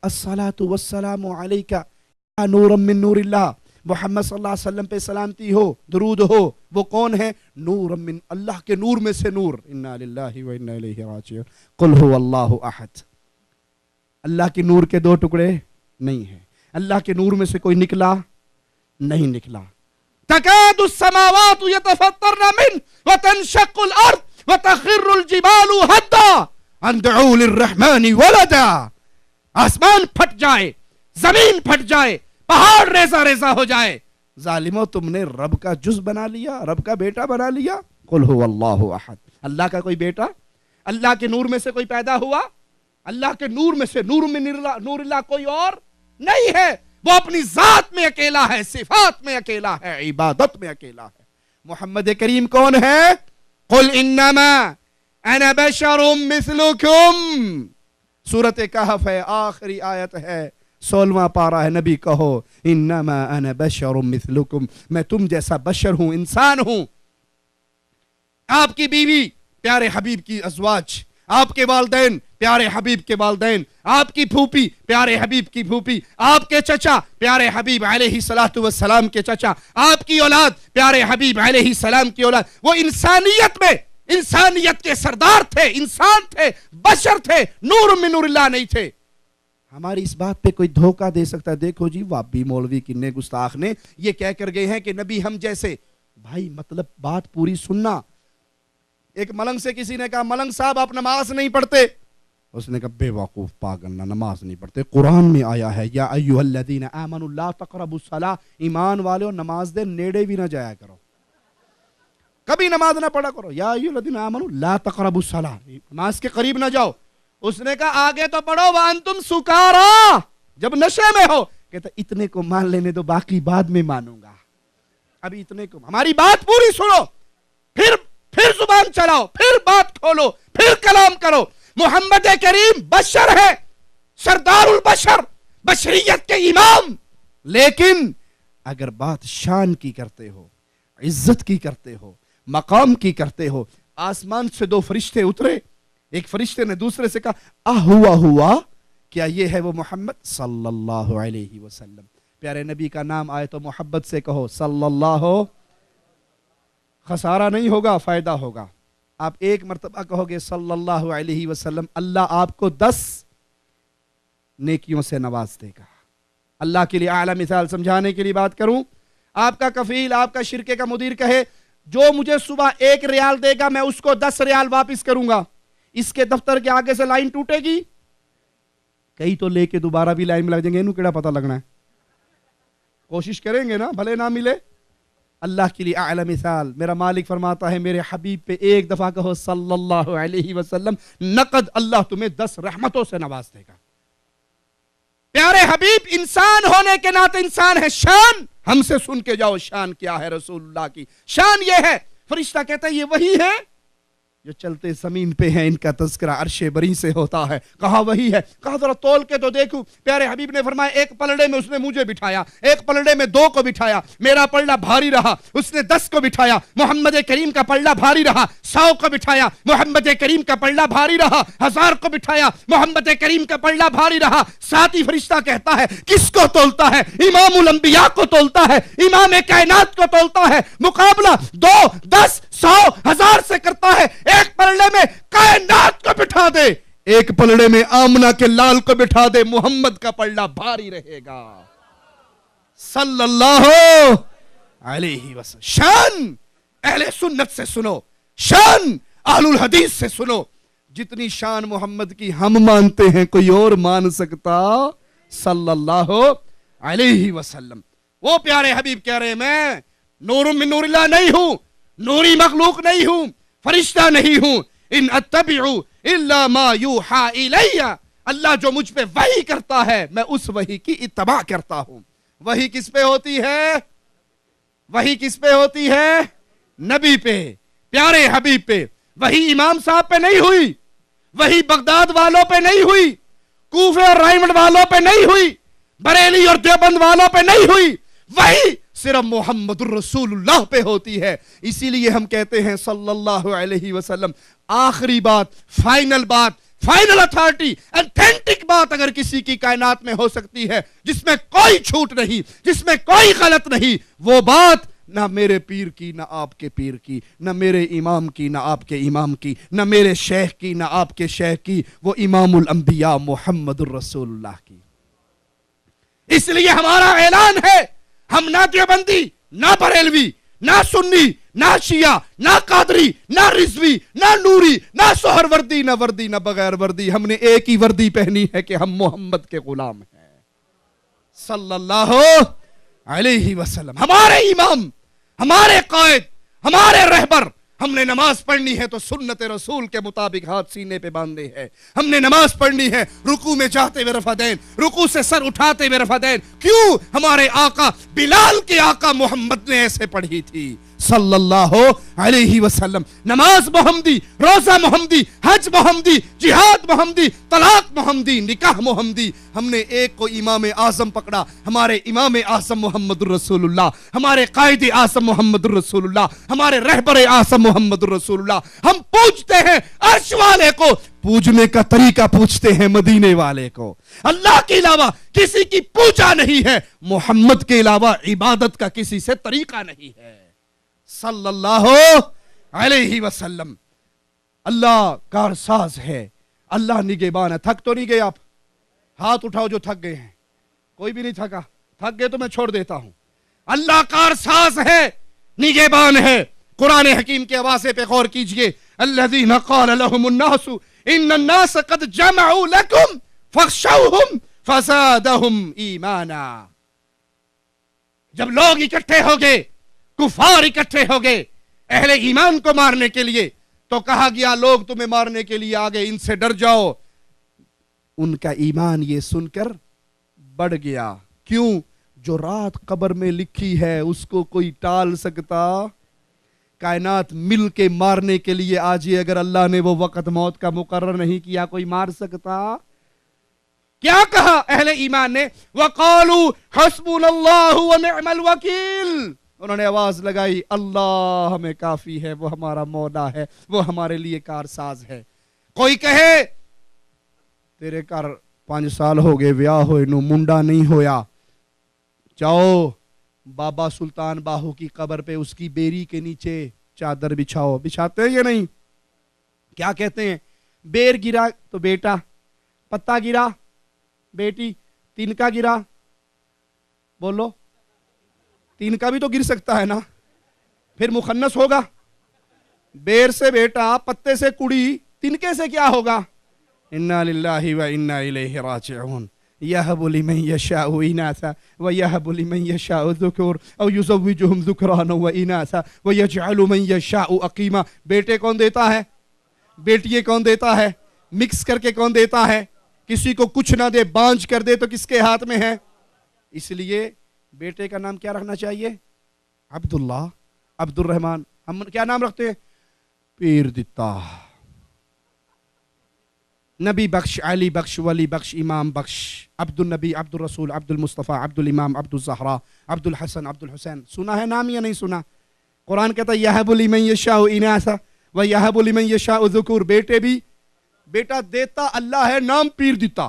الصلاۃ والسلام علیک یا نورا من نور اللہ، محمد صلی اللہ علیہ وسلم پہ سلامتی ہو، درود ہو۔ وہ کون ہے؟ نور من اللہ کے نور میں سے نور۔ انا للہ و انا الیہ راجعون۔ قل هو اللہ احد۔ اللہ کے نور کے دو ٹکڑے نہیں ہیں، اللہ کے نور میں سے کوئی نکلا نہیں نکلا۔ تکاد السماوات يتفطرن منه وتنشق الارض وتخر الجبال هدا ان دعوا للرحمن ولدا۔ آسمان پھٹ جائے، زمین پھٹ جائے، پہاڑ ریزہ ریزہ ہو جائے، ظالموں تم نے رب کا جز بنا لیا، رب کا بیٹا بنا لیا۔ قل هو اللہ احد۔ اللہ کا کوئی بیٹا، اللہ کے نور میں سے کوئی پیدا ہوا؟ اللہ کے نور میں سے، نور میں نور اللہ کوئی اور نہیں ہے، وہ اپنی ذات میں اکیلا ہے، صفات میں اکیلا ہے، عبادت میں اکیلا ہے۔ محمد کریم کون ہے؟ قل انما انا بشر مثلکم۔ سورۃ کہف ہے، آخری آیت ہے، 16واں پارہ ہے۔ نبی کہو انما انا بشر مثلکم، میں تم جیسا بشر ہوں، انسان ہوں۔ آپ کی بیوی پیارے حبیب کی ازواج، آپ کے والدین پیارے حبیب کے والدین، آپ کی پھوپھی پیارے حبیب کی پھوپھی، آپ کے چچا پیارے حبیب علیہ السلام کے چچا، آپ کی اولاد پیارے حبیب علیہ السلام کی اولاد۔ وہ انسانیت میں انسانیت کے سردار تھے، انسان تھے، بشر تھے، نور من نور اللہ نہیں تھے۔ ہماری اس بات پہ کوئی دھوکہ دے سکتا ہے؟ دیکھو جی وابی مولوی کنے گستاخ نے یہ کہہ کر گئے ہیں کہ نبی ہم جیسے۔ بھائی مطلب بات پوری سننا۔ ایک ملنگ سے کسی نے کہا ملنگ صاحب آپ نماز نہیں پڑھتے، اس نے کہا بے وقوف پاگل، نماز نہیں پڑھتے، قرآن میں آیا ہے یا ایھا الذین آمنوا لا تقربوا الصلاۃ، ایمان والو نماز دے نیڑے بھی نہ جایا کرو، کبھی نماز نہ پڑھا کرو، یا ایھا الذین آمنوا لا تقربوا الصلاۃ، نماز کے قریب نہ جاؤ۔ اس نے کہا آگے تو پڑھو وانتم سکارا، جب نشے میں ہو۔ کہتا اتنے کو مان لینے دو، باقی بعد میں مانوں گا، ابھی اتنے کو، ہماری بات پوری سنو، پھر زبان چلاؤ، پھر بات کھولو، پھر کلام کرو۔ محمد کریم بشر ہے، سردار البشر، بشریت کے امام، لیکن اگر بات شان کی کرتے ہو، عزت کی کرتے ہو، مقام کی کرتے ہو، آسمان سے دو فرشتے اترے، ایک فرشتے نے دوسرے سے کہا ہوا کیا یہ ہے وہ محمد صلی اللہ علیہ وسلم؟ پیارے نبی کا نام آئے تو محبت سے کہو صلی اللہ، خسارہ نہیں ہوگا، فائدہ ہوگا۔ آپ ایک مرتبہ کہو گے صلی اللہ علیہ وسلم، اللہ آپ کو 10 نیکیوں سے نواز دے گا۔ اللہ کے لیے اعلیٰ مثال سمجھانے کے لیے بات کروں، آپ کا کفیل، آپ کا شرکے کا مدیر کہے جو مجھے صبح 1 ریال دے گا میں اس کو 10 ریال واپس کروں گا، اس کے دفتر کے آگے سے لائن ٹوٹے گی؟ کئی تو لے کے دوبارہ بھی لائن میں لگ جائیں گے، انہوں کیڑا پتہ لگنا ہے، کوشش کریں گے نا، بھلے نہ ملے۔ اللہ کے لیے اعلیٰ مثال، میرا مالک فرماتا ہے میرے حبیب پہ ایک دفعہ کہو صلی اللہ علیہ وسلم، نقد اللہ تمہیں 10 رحمتوں سے نواز دے گا۔ پیارے حبیب انسان ہونے کے ناطے انسان ہے، شان ہم سے سن کے جاؤ، شان کیا ہے رسول اللہ کی؟ شان یہ ہے فرشتہ کہتا ہے یہ وہی ہے جو چلتے زمین پہ ہیں، ان کا تذکرہ عرش بری سے ہوتا ہے. کہا وہی ہے. کہا ذرا تول کے تو دیکھوں. پیارے حبیب نے فرمایا ایک پلڑے میں اس نے مجھے بٹھایا، ایک پلڑے میں 2 کو بٹھایا، میرا پلڑا بھاری رہا، اس نے 10 کو بٹھایا، محمد کریم کا پلڑا بھاری رہا، 100 کو بٹھایا، محمد کریم کا پلڑا بھاری رہا، 1000 کو بٹھایا، محمد کریم کا پلڑا بھاری رہا. ساتھی فرشتہ کہتا ہے کس کو تولتا ہے؟ امام الانبیاء کو تولتا ہے، امام کائنات کو تولتا ہے. مقابلہ 2، 10، 100، 1000 سے کرتا ہے. ایک پلڑے میں کائنات کو بٹھا دے، ایک پلڑے میں آمنہ کے لال کو بٹھا دے، محمد کا پلڑا بھاری رہے گا صلی اللہ علیہ وسلم. شان اہل سنت سے سنو، شان اہل الحدیث سے سنو. جتنی شان محمد کی ہم مانتے ہیں کوئی اور مان سکتا؟ صلی اللہ علیہ وسلم. وہ پیارے حبیب کہہ رہے ہیں میں نور من نور اللہ نہیں ہوں، نوری مخلوق نہیں ہوں، فرشتہ نہیں ہوں. ان اتبع الا ما یوحى الی، اللہ جو مجھ پہ وحی کرتا ہے میں اس وحی کی اتباع کرتا ہوں. وحی کس پہ ہوتی ہے؟ وحی کس پہ ہوتی ہے؟ نبی پہ، پیارے حبیب پہ. وحی امام صاحب پہ نہیں ہوئی، وحی بغداد والوں پہ نہیں ہوئی، کوفے اور رائمنڈ والوں پہ نہیں ہوئی، بریلی اور دیوبند والوں پہ نہیں ہوئی. وحی صرف محمد الرسول اللہ پہ ہوتی ہے. اسی لیے ہم کہتے ہیں صلی اللہ علیہ وسلم آخری بات، فائنل بات، فائنل اتھارٹی، ایتھینٹک بات اگر کسی کی کائنات میں ہو سکتی ہے جس میں کوئی چھوٹ نہیں، جس میں کوئی غلط نہیں، وہ بات نہ میرے پیر کی، نہ آپ کے پیر کی، نہ میرے امام کی، نہ آپ کے امام کی، نہ میرے شیخ کی، نہ آپ کے شیخ کی، وہ امام الانبیاء محمد الرسول اللہ کی. اس لیے ہمارا اعلان ہے ہم نہ دیوبندی، نہ بریلوی، نہ سنی، نہ شیعہ، نہ قادری، نہ رضوی، نہ نوری، نہ سہر وردی، نہ وردی، نہ بغیر وردی. ہم نے ایک ہی وردی پہنی ہے کہ ہم محمد کے غلام ہیں صلی اللہ علیہ وسلم. ہمارے امام، ہمارے قائد، ہمارے رہبر. ہم نے نماز پڑھنی ہے تو سنت رسول کے مطابق ہاتھ سینے پہ باندھے ہیں. ہم نے نماز پڑھنی ہے رکوع میں جاتے ہوئے رفع دین، رکوع سے سر اٹھاتے ہوئے رفع دین. کیوں؟ ہمارے آقا بلال کے آقا محمد نے ایسے پڑھی تھی صلی اللہ علیہ وسلم. نماز محمدی، روزہ محمدی، حج محمدی، جہاد محمدی، طلاق محمدی، نکاح محمدی. ہم نے ایک کو امام اعظم پکڑا، ہمارے امام اعظم محمد الرسول اللہ، ہمارے قائد اعظم محمد الرسول اللہ، ہمارے رہبر اعظم محمد الرسول اللہ. ہم پوچھتے ہیں عرش والے کو، پوجنے کا طریقہ پوچھتے ہیں مدینے والے کو. اللہ کے علاوہ کسی کی پوجا نہیں ہے، محمد کے علاوہ عبادت کا کسی سے طریقہ نہیں ہے صلی اللہ علیہ وسلم. اللہ کارساز ہے، اللہ نگہبان ہے. تھک تو نہیں گئے آپ؟ ہاتھ اٹھاؤ جو تھک گئے ہیں. کوئی بھی نہیں تھکا؟ تھک گئے تو میں چھوڑ دیتا ہوں. اللہ کارساز ہے، نگہبان ہے. قرآن حکیم کے حوالے پہ غور کیجئے. الذین قال لهم الناس ان الناس قد جمعوا لكم فاخشوهم فزادهم ایمانا. جب لوگ اکٹھے ہو گئے، کفار اکٹھے ہو گئے اہل ایمان کو مارنے کے لیے، تو کہا گیا لوگ تمہیں مارنے کے لیے آ گئے، ان سے ڈر جاؤ. ان کا ایمان یہ سن کر بڑھ گیا. کیوں؟ جو رات قبر میں لکھی ہے اس کو کوئی ٹال سکتا؟ کائنات مل کے مارنے کے لیے آجیے، اگر اللہ نے وہ وقت موت کا مقرر نہیں کیا کوئی مار سکتا؟ کیا کہا اہل ایمان نے؟ وَقَالُوا حَسْبُنَا اللَّهُ وَنِعْمَ الْوَكِيلُ. انہوں نے آواز لگائی اللہ ہمیں کافی ہے، وہ ہمارا مولا ہے، وہ ہمارے لیے کارساز ہے. کوئی کہے تیرے کار 5 سال ہو گئے ویاہ ہوئے نو منڈا نہیں ہویا، جاؤ بابا سلطان باہو کی قبر پہ اس کی بیری کے نیچے چادر بچھاؤ. بچھاتے ہیں یا نہیں؟ کیا کہتے ہیں؟ بیر گرا تو بیٹا، پتا گرا بیٹی، تنکا گرا بولو، تین کا بھی تو گر سکتا ہے نا، پھر مخنث ہوگا. بیر سے بیٹا، پتے سے کڑی، تنکے سے کیا ہوگا؟ انا للہ و انا الیہ راجعون. یہب لمن یشاء اناثا ویہب لمن یشاء الذکور او یزوجہم ذکرانا و اناثا ویجعل من یشاء عقیما. بیٹے کون دیتا ہے؟ بیٹیے کون دیتا ہے؟ مکس کر کے کون دیتا ہے؟ کسی کو کچھ نہ دے بانج کر دے تو کس کے ہاتھ میں ہے؟ اس لیے بیٹے کا نام کیا رکھنا چاہیے؟ عبداللہ، عبد الرحمن، ہم کیا نام رکھتے ہیں؟ پیر دتا، نبی بخش، علی بخش، ولی بخش، امام بخش، عبد النبی، عبد الرسول، عبد المصطفیٰ، عبد الامام، عبد الزہرا، عبد الحسن، عبد الحسین. سنا ہے نام یا نہیں سنا؟ قرآن کہتا ہے یہب لمن یشاء اناثا و یہب لمن یشاء ذکور. بیٹے بھی بیٹا دیتا اللہ ہے، نام پیر دیتا.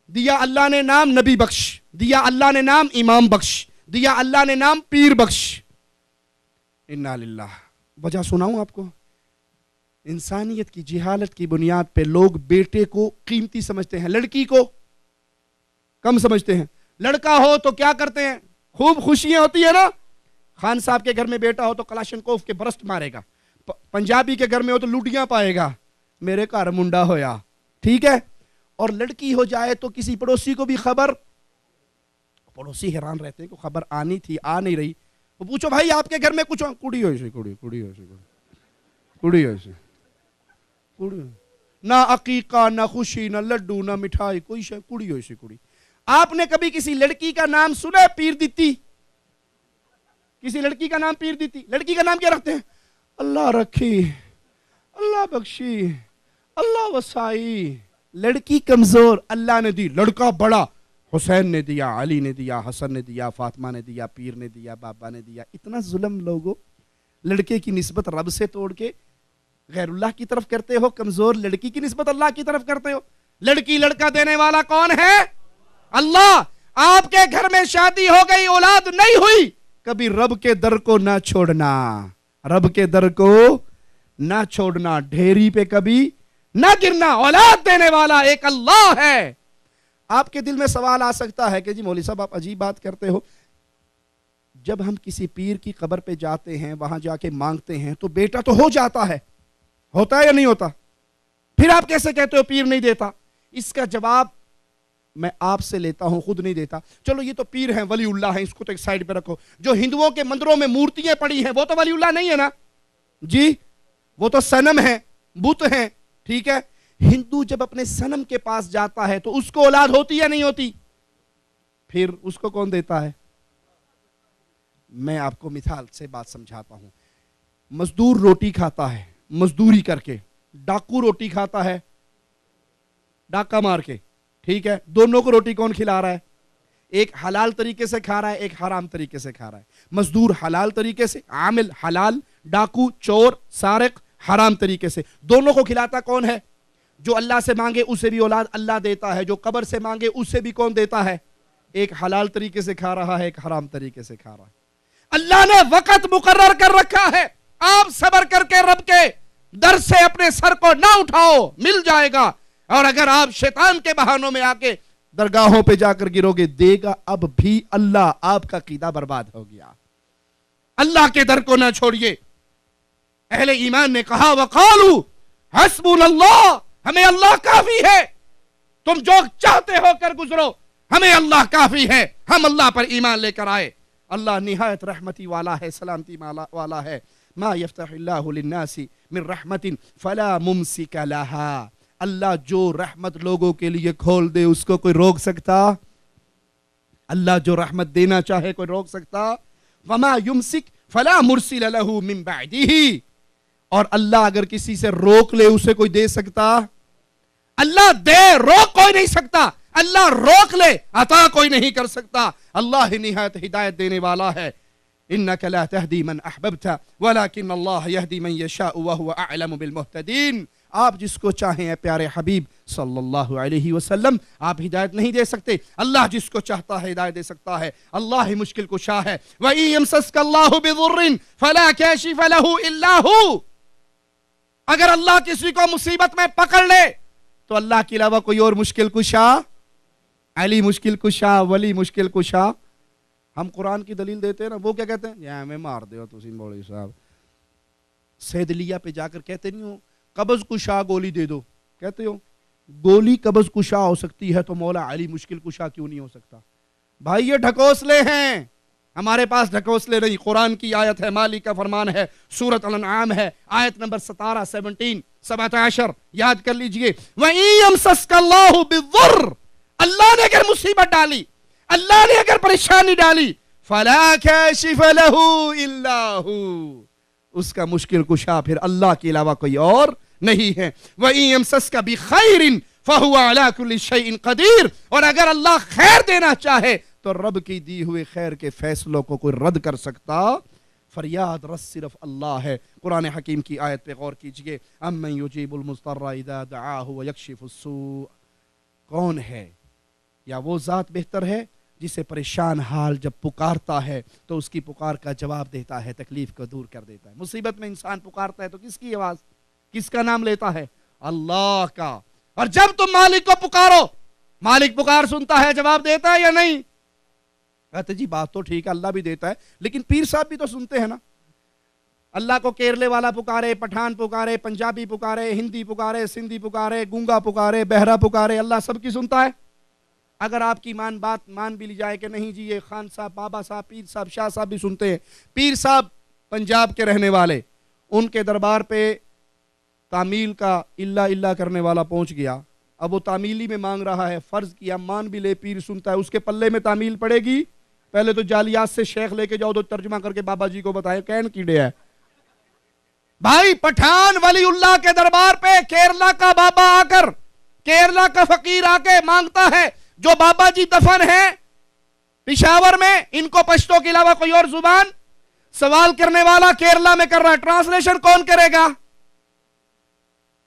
دیا اللہ نے نام نبی بخش، دیا اللہ نے نام امام بخش، دیا اللہ نے نام پیر بخش. انا للہ. وجہ سناؤں آپ کو؟ انسانیت کی جہالت کی بنیاد پہ لوگ بیٹے کو قیمتی سمجھتے ہیں، لڑکی کو کم سمجھتے ہیں. لڑکا ہو تو کیا کرتے ہیں؟ خوب خوشیاں ہوتی ہے نا. خان صاحب کے گھر میں بیٹا ہو تو کلاشنکوف کے برسٹ مارے گا، پنجابی کے گھر میں ہو تو لوٹیاں پائے گا، میرے گھر منڈا ہویا. ٹھیک ہے. اور لڑکی ہو جائے تو کسی پڑوسی کو بھی خبر، پڑوسی حیران رہتے ہیں کہ خبر آنی تھی آ نہیں رہی. وہ پوچھو بھائی آپ کے گھر میں کچھ کڑی ہوئی سی، کڑی ہوئی سی، نہ عقیقہ، نہ خوشی، نہ لڈو، نہ مٹھائی، کوئی شے، کڑی ہوئی سی کڑی. آپ نے کبھی کسی لڑکی کا نام سنا ہے پیر دیتی؟ کسی لڑکی کا نام پیر دیتی؟ لڑکی کا نام کیا رکھتے ہیں؟ اللہ رکھی، اللہ بخشی، اللہ وسائی. لڑکی کمزور، اللہ نے دی. لڑکا بڑا، حسین نے دیا، علی نے دیا، حسن نے دیا، فاطمہ نے دیا، پیر نے دیا، بابا نے دیا. اتنا ظلم لوگوں. لڑکے کی نسبت رب سے توڑ کے غیر اللہ کی طرف کرتے ہو، کمزور لڑکی کی نسبت اللہ کی طرف کرتے ہو. لڑکی لڑکا دینے والا کون ہے؟ اللہ. آپ کے گھر میں شادی ہو گئی، اولاد نہیں ہوئی، کبھی رب کے در کو نہ چھوڑنا، رب کے در کو نہ چھوڑنا، ڈھیری پہ کبھی نہ گرنا. اولاد دینے والا ایک اللہ ہے. آپ کے دل میں سوال آ سکتا ہے کہ جی مولوی صاحب آپ عجیب بات کرتے ہو، جب ہم کسی پیر کی قبر پہ جاتے ہیں، وہاں جا کے مانگتے ہیں تو بیٹا تو ہو جاتا ہے، ہوتا ہے یا نہیں ہوتا؟ پھر آپ کیسے کہتے ہو پیر نہیں دیتا؟ اس کا جواب میں آپ سے لیتا ہوں، خود نہیں دیتا. چلو یہ تو پیر ہیں، ولی اللہ ہیں، اس کو تو ایک سائیڈ پہ رکھو. جو ہندوؤں کے مندروں میں مورتیاں پڑی ہیں وہ تو ولی اللہ نہیں ہے نا جی، وہ تو صنم ہیں، بت ہیں. ٹھیک ہے. ہندو جب اپنے صنم کے پاس جاتا ہے تو اس کو اولاد ہوتی یا نہیں ہوتی؟ پھر اس کو کون دیتا ہے؟ میں آپ کو مثال سے بات سمجھاتا ہوں. مزدور روٹی کھاتا ہے مزدوری کر کے، ڈاکو روٹی کھاتا ہے ڈاکہ مار کے. ٹھیک ہے. دونوں کو روٹی کون کھلا رہا ہے؟ ایک حلال طریقے سے کھا رہا ہے، ایک حرام طریقے سے کھا رہا ہے. مزدور حلال طریقے سے، عامل حلال، ڈاکو، چور، سارق حرام طریقے سے. دونوں کو کھلاتا کون ہے؟ جو اللہ سے مانگے اسے بھی اولاد اللہ دیتا ہے، جو قبر سے مانگے اسے بھی کون دیتا ہے؟ ایک حلال طریقے سے کھا رہا ہے، ایک حرام طریقے سے کھا رہا ہے. اللہ نے وقت مقرر کر رکھا ہے. آپ صبر کر کے رب کے در سے اپنے سر کو نہ اٹھاؤ، مل جائے گا. اور اگر آپ شیطان کے بہانوں میں آ کے درگاہوں پہ جا کر گرو گے، دے گا اب بھی اللہ. آپ کا عقیدہ برباد ہو گیا. اللہ کے در کو نہ چھوڑیے. اہل ایمان نے کہا وقالوا حسبنا اللہ، ہمیں اللہ کافی ہے. تم جو چاہتے ہو کر گزرو، ہمیں اللہ کافی ہے. ہم اللہ پر ایمان لے کر آئے. اللہ نہایت رحمتی والا ہے، سلامتی والا ہے. ما یفتح اللہ للناس من رحمت فلا ممسک لها. اللہ جو رحمت لوگوں کے لیے کھول دے اس کو کوئی روک سکتا؟ اللہ جو رحمت دینا چاہے کوئی روک سکتا؟ وما یمسک فلا مرسل له من بعده. اور اللہ اگر کسی سے روک لے اسے کوئی دے سکتا؟ اللہ دے، روک کوئی نہیں سکتا. اللہ روک لے، عطا کوئی نہیں کر سکتا. اللہ نہایت ہدایت دینے والا ہے. انک لا تہدی من احببت ولکن اللہ یہدی من یشاء وہو اعلم بالمہتدین. آپ جس کو چاہیں اے پیارے حبیب صلی اللہ علیہ وسلم، آپ ہدایت نہیں دے سکتے. اللہ جس کو چاہتا ہے ہدایت دے سکتا ہے. اللہ ہی مشکل کشا ہے. وَإِن يَمْسَسْكَ اللَّهُ بِضُرٍّ فَلَا كَاشِفَ لَهُ إِلَّا هُوَ. اگر اللہ کسی کو مصیبت میں پکڑ لے تو اللہ کے علاوہ کوئی اور مشکل کشا؟ علی مشکل کشا، ولی مشکل کشا. ہم قرآن کی دلیل دیتے ہیں نا، وہ کیا کہتے ہیں؟ یا ہمیں مار دے ہو تسی مولوی صاحب. سیدلیہ پہ جا کر کہتے نہیں ہو قبض کشا گولی دے دو؟ کہتے ہو گولی قبض کشا ہو سکتی ہے تو مولا علی مشکل کشا کیوں نہیں ہو سکتا؟ بھائی یہ ڈھکوسلے ہیں، ہمارے پاس ڈھکوسلے نہیں. قرآن کی آیت ہے، مالک کا فرمان ہے، سورۃ الانعام ہے، آیت نمبر 17 یاد کر لیجئے. وَإِن يَمْسَسْكَ اللَّهُ بِالضُّرِّ. اللہ نے اگر مصیبت ڈالی، اللہ نے اگر پریشانی ڈالی، فَلَا كَاشِفَ لَهُ إِلَّا هُوَ. اس کا مشکل کشا پھر اللہ کے علاوہ کوئی اور نہیں ہے. وَإِن يَمْسَسْكَ بِخَيْرٍ فَهُوَ عَلَى كُلِّ شَيْءٍ قَدِيرٌ. اور اگر اللہ خیر دینا چاہے تو رب کی دی ہوئے خیر کے فیصلوں کو کوئی رد کر سکتا؟ فریاد رس صرف اللہ ہے. قرآن حکیم کی آیت پہ غور کیجئے. اَمَّن يُجِيبُ الْمُضْطَرَّ إِذَا دَعَاهُ وَيَكْشِفُ السُّوءَ. کون ہے؟ یا وہ ذات بہتر ہے جسے پریشان حال جب پکارتا ہے تو اس کی پکار کا جواب دیتا ہے، تکلیف کو دور کر دیتا ہے. مصیبت میں انسان پکارتا ہے تو کس کی آواز، کس کا نام لیتا ہے؟ اللہ کا. اور جب تم مالک کو پکارو، مالک پکار سنتا ہے، جواب دیتا ہے یا نہیں؟ کہتے جی بات تو ٹھیک ہے، اللہ بھی دیتا ہے، لیکن پیر صاحب بھی تو سنتے ہیں نا. اللہ کو کیرلے والا پکارے، پٹھان پکارے، پنجابی پکارے، ہندی پکارے، سندھی پکارے، گونگا پکارے، بہرا پکارے، اللہ سب کی سنتا ہے. اگر آپ کی بات مان بھی لی جائے کہ نہیں جی یہ خان صاحب، بابا صاحب، پیر صاحب، شاہ صاحب بھی سنتے ہیں. پیر صاحب پنجاب کے رہنے والے، ان کے دربار پہ تعمیل کا اللہ کرنے والا پہنچ گیا. اب وہ تعمیلی میں مانگ رہا ہے، فرض کیا مان بھی لے، پیر سنتا ہے، اس کے پلے میں تعمیل پڑے گی؟ پہلے تو جالیات سے شیخ لے کے جاؤ تو ترجمہ کر کے بابا جی کو بتائے کین کیڑے ہے. بھائی پٹھان ولی اللہ کے دربار پہ کیرلا کا بابا آ کر، کیرلا کا فقیر آ کے مانگتا ہے جو بابا جی دفن ہیں پشاور میں، ان کو پشتو کے علاوہ کوئی اور زبان؟ سوال کرنے والا کیرلا میں کر رہا ہے، ٹرانسلیشن کون کرے گا؟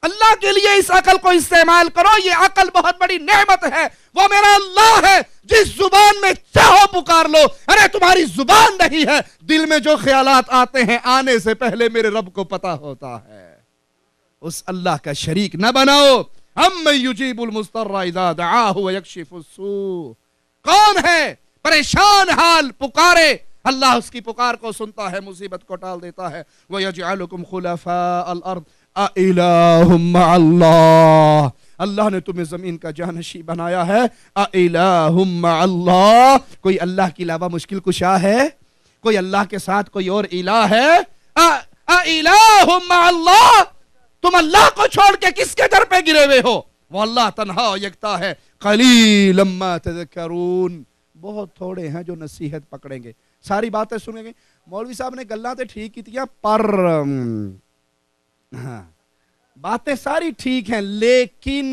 اللہ کے لیے اس عقل کو استعمال کرو. یہ عقل بہت بڑی نعمت ہے. وہ میرا اللہ ہے، جس زبان میں چاہو پکار لو. ارے تمہاری زبان نہیں ہے، دل میں جو خیالات آتے ہیں آنے سے پہلے میرے رب کو پتا ہوتا ہے. اس اللہ کا شریک نہ بناؤ. اَمَّن يُجِيبُ الْمُضْطَرَّ إِذَا دَعَاهُ وَيَكْشِفُ السُّوءَ. کون ہے پریشان حال پکارے، اللہ اس کی پکار کو سنتا ہے، مصیبت کو ٹال دیتا ہے. وَيَجْعَلُكُمْ خُلَفَاءَ الْأَرْضِ اِلَٰهٌ مَّعَ اللَّهِ. اللہ نے تمہیں زمین کا جانشین بنایا ہے. اِلَٰهٌ مَّعَ اللَّهِ. کوئی اللہ کے علاوہ مشکل کشا ہے؟ کوئی اللہ کے ساتھ کوئی اور الہ ہے؟ اِلَٰهٌ مَّعَ اللَّهِ. تم اللہ کو چھوڑ کے کس کے در پہ گرے ہوئے ہو؟ وہ اللہ تنہا یکتا ہے. قَلِيلًا مَّا تَذَكَّرُونَ. بہت تھوڑے ہیں جو نصیحت پکڑیں گے، ساری باتیں سنیں گے. مولوی صاحب نے گلاں تے ٹھیک کی تھیاں پر ہاں باتیں ساری ٹھیک ہیں، لیکن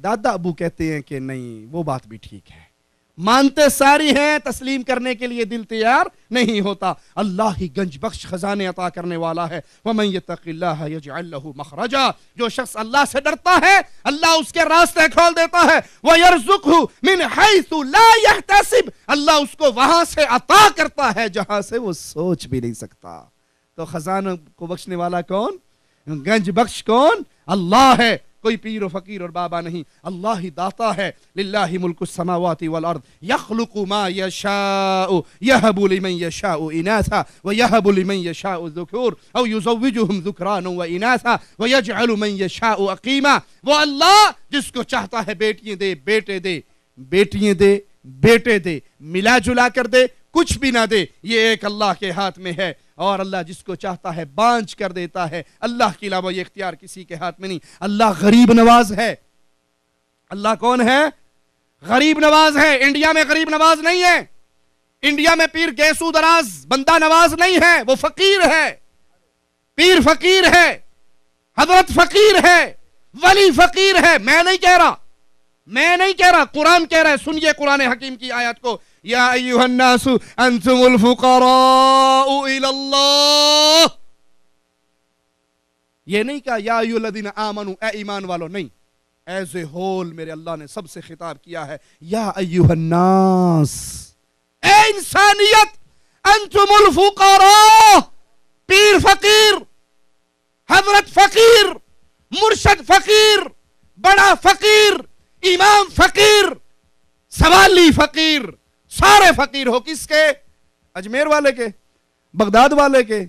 دادا ابو کہتے ہیں کہ نہیں وہ بات بھی ٹھیک ہے. مانتے ساری ہیں، تسلیم کرنے کے لیے دل تیار نہیں ہوتا. اللہ ہی گنج بخش خزانے عطا کرنے والا ہے. وَمَن يَتَّقِ اللَّهَ يَجْعَل لَّهُ مَخْرَجًا. جو شخص اللہ سے ڈرتا ہے اللہ اس کے راستے کھول دیتا ہے. وَيَرْزُقْهُ مِنْ حَيْثُ لَا يَحْتَسِبُ. اللہ اس کو وہاں سے عطا کرتا ہے جہاں سے وہ سوچ بھی نہیں سکتا. تو خزانوں کو بخشنے والا کون؟ گنج بخش کون؟ اللہ ہے. کوئی پیر و فقیر اور بابا نہیں، اللہ ہی داتا ہے. للہ ملک السماوات والارض یخلق ما یشاء یہب لمن یشاء اناثا ویہب لمن یشاء الذکور او یزوجہم ذکرانا واناثا ویجعل من یشاء عقیما. وہ اللہ جس کو چاہتا ہے بیٹیاں دے، بیٹے دے، بیٹیاں دے، بیٹے دے، ملا جلا کر دے، کچھ بھی نہ دے. یہ ایک اللہ کے ہاتھ میں ہے. اور اللہ جس کو چاہتا ہے بانچ کر دیتا ہے. اللہ کے علاوہ یہ اختیار کسی کے ہاتھ میں نہیں. اللہ غریب نواز ہے. اللہ کون ہے؟ غریب نواز ہے. انڈیا میں غریب نواز نہیں ہے. انڈیا میں پیر گیسو دراز بندہ نواز نہیں ہے. وہ فقیر ہے. پیر فقیر ہے، حضرت فقیر ہے، ولی فقیر ہے. میں نہیں کہہ رہا، قرآن کہہ رہا ہے. سنیے قرآن حکیم کی آیت کو. یا ایھا الناس انتم الفقراء الی اللہ. یہ نہیں کہا یا ایھا الذین آمنوا، اے ایمان والو، نہیں. ایز اے ہول میرے اللہ نے سب سے خطاب کیا ہے. یا ایھا الناس، اے انسانیت، انتم الفقراء. پیر فقیر، حضرت فقیر، مرشد فقیر، بڑا فقیر، امام فقیر، سوالی فقیر، سارے فقیر ہو. کس کے؟ اجمیر والے کے، بغداد والے کے،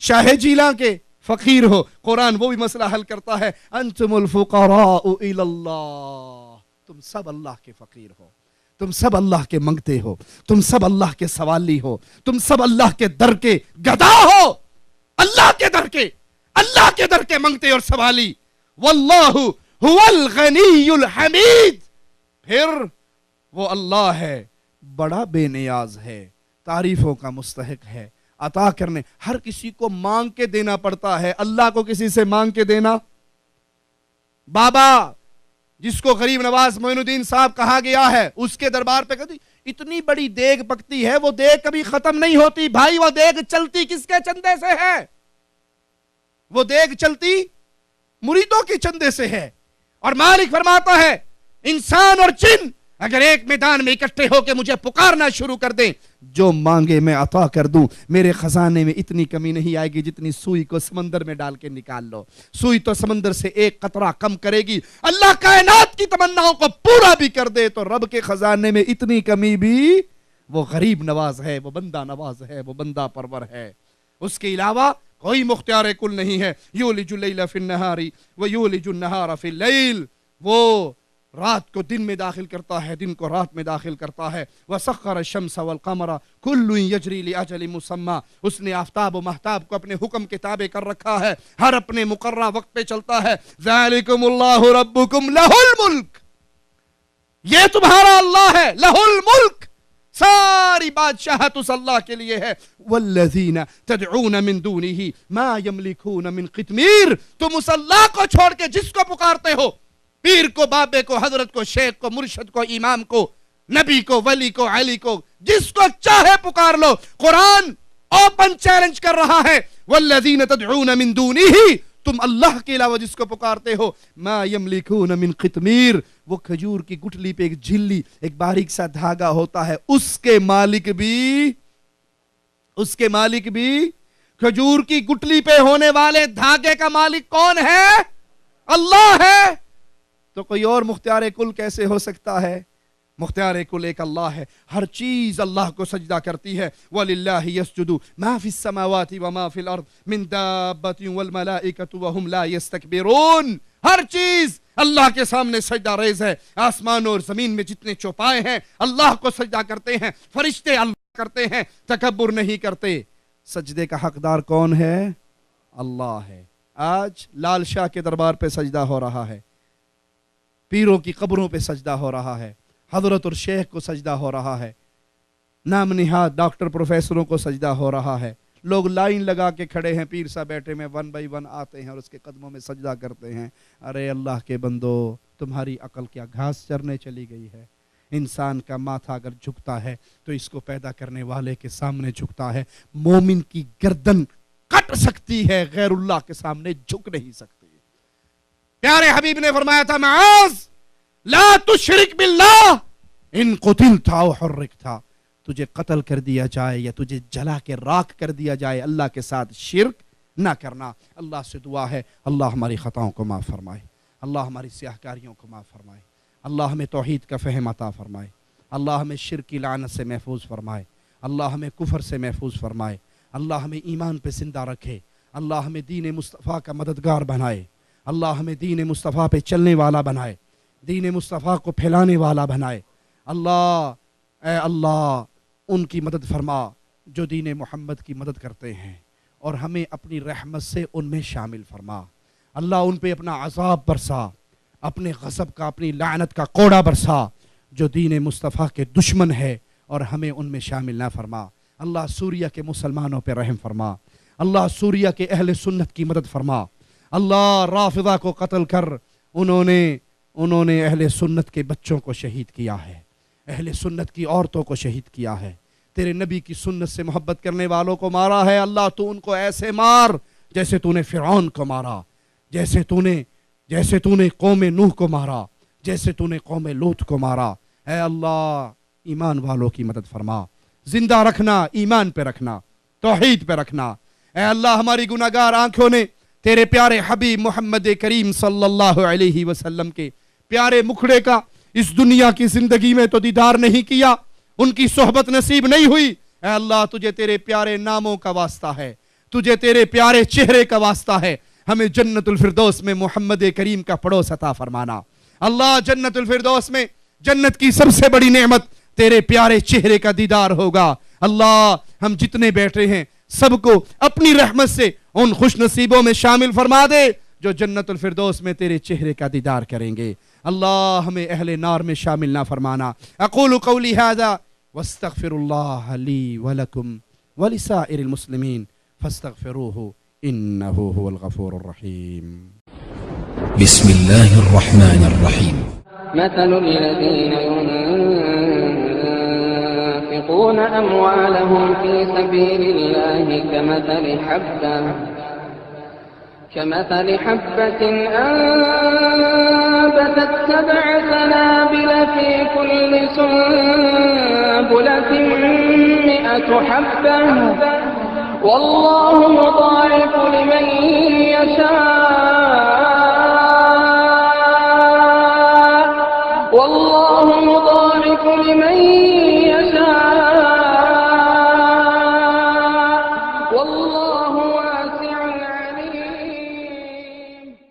شاہ جیلاں کے فقیر ہو. قرآن وہ بھی مسئلہ حل کرتا ہے. انتم الفقراء الی اللہ. تم سب اللہ کے فقیر ہو، تم سب اللہ کے منگتے ہو، تم سب اللہ کے سوالی ہو، تم سب اللہ کے در کے گدا ہو. اللہ کے در کے، اللہ کے در کے منگتے اور سوالی. واللہ هو الغنی الحمید. پھر وہ اللہ ہے، بڑا بے نیاز ہے، تعریفوں کا مستحق ہے. عطا کرنے. ہر کسی کو مانگ کے دینا پڑتا ہے, اللہ کو کسی سے مانگ کے دینا. بابا جس کو غریب نواز معین الدین صاحب کہا گیا ہے, اس کے دربار پہ کہتی اتنی بڑی دیگ پکتی ہے, وہ دیگ کبھی ختم نہیں ہوتی. بھائی وہ دیگ چلتی کس کے چندے سے ہے؟ وہ دیگ چلتی مریدوں کے چندے سے ہے. اور مالک فرماتا ہے انسان اور جن اگر ایک میدان میں اکٹھے ہو کے مجھے پکارنا شروع کر دیں, جو مانگے میں عطا کر دوں. میرے خزانے میں اتنی کمی نہیں آئے گی جتنی سوئی کو سمندر میں ڈال کے نکال لو. سوئی تو سمندر سے ایک قطرہ کم کرے گی, اللہ کائنات کی تمناؤں کو پورا بھی کر دے تو رب کے خزانے میں اتنی کمی بھی, وہ غریب نواز ہے, وہ بندہ نواز ہے, وہ بندہ پرور ہے. اس کے علاوہ کوئی مختار کل نہیں ہے. یولج اللیل فی النہار ویولج النہار فی اللیل, وہ رات کو دن میں داخل کرتا ہے, دن کو رات میں داخل کرتا ہے. وسخر الشمس والقمر کل یجری لاجل مسمی, اس نے آفتاب و مہتاب کو اپنے حکم کے تابع کر رکھا ہے, ہر اپنے مقررہ وقت پہ چلتا ہے. ذالکم اللہ ربکم لہ الملک, یہ تمہارا اللہ ہے, لہ الملک, ساری بادشاہت اس اللہ کے لیے ہے. والذین تدعون من دونہ ما یملکون من قطمیر, تم اس اللہ کو چھوڑ کے جس کو پکارتے ہو, پیر کو, بابے کو, حضرت کو, شیخ کو, مرشد کو, امام کو, نبی کو, ولی کو, علی کو, جس کو چاہے پکار لو. قرآن اوپن چیلنج کر رہا ہے, والذین تدعون من دونہ, تم اللہ کے علاوہ جس کو پکارتے ہو, ما یملکون من قطمیر, وہ کھجور کی گٹھلی پہ ایک جھلی, ایک باریک سا دھاگا ہوتا ہے, اس کے مالک بھی کھجور کی گٹھلی پہ ہونے والے دھاگے کا مالک کون ہے؟ اللہ ہے. تو کوئی اور مختار کل کیسے ہو سکتا ہے؟ مختار کل ایک اللہ ہے, ہر چیز اللہ کو سجدہ کرتی ہے. وَلِلَّهِ يَسْجُدُ مَا فِي السَّمَاوَاتِ وَمَا فِي الْأَرْضِ مِن دَابَّةٍ وَالْمَلَائِكَةُ وَهُمْ لَا يَسْتَكْبِرُونَ, ہر چیز اللہ کے سامنے سجدہ ریز ہے. آسمان اور زمین میں جتنے چوپائے ہیں اللہ کو سجدہ کرتے ہیں, فرشتے اللہ کرتے ہیں, تکبر نہیں کرتے. سجدے کا حقدار کون ہے؟ اللہ ہے. آج لال شاہ کے دربار پہ سجدہ ہو رہا ہے, پیروں کی قبروں پہ سجدہ ہو رہا ہے, حضرت اور شیخ کو سجدہ ہو رہا ہے, نام نہاد ڈاکٹر پروفیسروں کو سجدہ ہو رہا ہے. لوگ لائن لگا کے کھڑے ہیں, پیر صاحب بیٹھے میں 1 بائی 1 آتے ہیں اور اس کے قدموں میں سجدہ کرتے ہیں. ارے اللہ کے بندو, تمہاری عقل کیا گھاس چرنے چلی گئی ہے؟ انسان کا ماتھا اگر جھکتا ہے تو اس کو پیدا کرنے والے کے سامنے جھکتا ہے. مومن کی گردن کٹ سکتی ہے, غیر اللہ کے سامنے جھک نہیں سکتی. پیارے حبیب نے فرمایا تھا معاذ لا تشرک باللہ ان قتلت او حرکت, تجھے قتل کر دیا جائے یا تجھے جلا کے راکھ کر دیا جائے, اللہ کے ساتھ شرک نہ کرنا. اللہ سے دعا ہے اللہ ہماری خطاؤں کو معاف فرمائے, اللہ ہماری سیاہ کاریوں کو معاف فرمائے, اللہ ہمیں توحید کا فہم عطا فرمائے, اللہ ہمیں شرک کی لعنت سے محفوظ فرمائے, اللہ ہمیں کفر سے محفوظ فرمائے, اللہ ہمیں ایمان پہ زندہ رکھے, اللہ ہمیں دین مصطفیٰ کا مددگار بنائے, اللہ ہمیں دین مصطفیٰ پہ چلنے والا بنائے, دین مصطفیٰ کو پھیلانے والا بنائے. اللہ اے اللہ ان کی مدد فرما جو دین محمد کی مدد کرتے ہیں, اور ہمیں اپنی رحمت سے ان میں شامل فرما. اللہ ان پہ اپنا عذاب برسا, اپنے غضب کا, اپنی لعنت کا کوڑا برسا جو دین مصطفیٰ کے دشمن ہے, اور ہمیں ان میں شامل نہ فرما. اللہ سوریہ کے مسلمانوں پہ رحم فرما, اللہ سوریہ کے اہل سنت کی مدد فرما. اللہ رافضہ کو قتل کر انہوں نے اہل سنت کے بچوں کو شہید کیا ہے, اہل سنت کی عورتوں کو شہید کیا ہے, تیرے نبی کی سنت سے محبت کرنے والوں کو مارا ہے. اللہ تو ان کو ایسے مار جیسے تو نے فرعون کو مارا, جیسے تو نے قوم نوح کو مارا, جیسے تو نے قوم لوط کو مارا. اے اللہ ایمان والوں کی مدد فرما, زندہ رکھنا, ایمان پہ رکھنا, توحید پہ رکھنا. اے اللہ ہماری گناہگار آنکھوں نے تیرے پیارے حبیب محمد کریم صلی اللہ علیہ وسلم کے پیارے مکھڑے کا اس دنیا کی زندگی میں تو دیدار نہیں کیا, ان کی صحبت نصیب نہیں ہوئی. اے اللہ تجھے تیرے پیارے ناموں کا واسطہ ہے, تجھے تیرے پیارے چہرے کا واسطہ ہے, ہمیں جنت الفردوس میں محمد کریم کا پڑوس عطا فرمانا. اللہ جنت الفردوس میں جنت کی سب سے بڑی نعمت تیرے پیارے چہرے کا دیدار ہوگا. اللہ ہم جتنے بیٹھے ہیں سب کو اپنی رحمت سے ان خوش نصیبوں میں شامل فرما دے جو جنت الفردوس میں تیرے چہرے کا دیدار کریں گے. اللہ ہمیں اہل نار میں شامل نہ فرمانا. اقول قولی ھذا واستغفر اللہ لی ولکم ولسائر المسلمين فاستغفروه إنه هو الغفور الرحيم. بسم الله الرحمن الرحيم. مثل الذين ينفقون أموالهم في سبيل الله كمثل حبة أنبتت 7 سنابل في كل سنبلة 100 حبة والله يضاعف لمن يشاء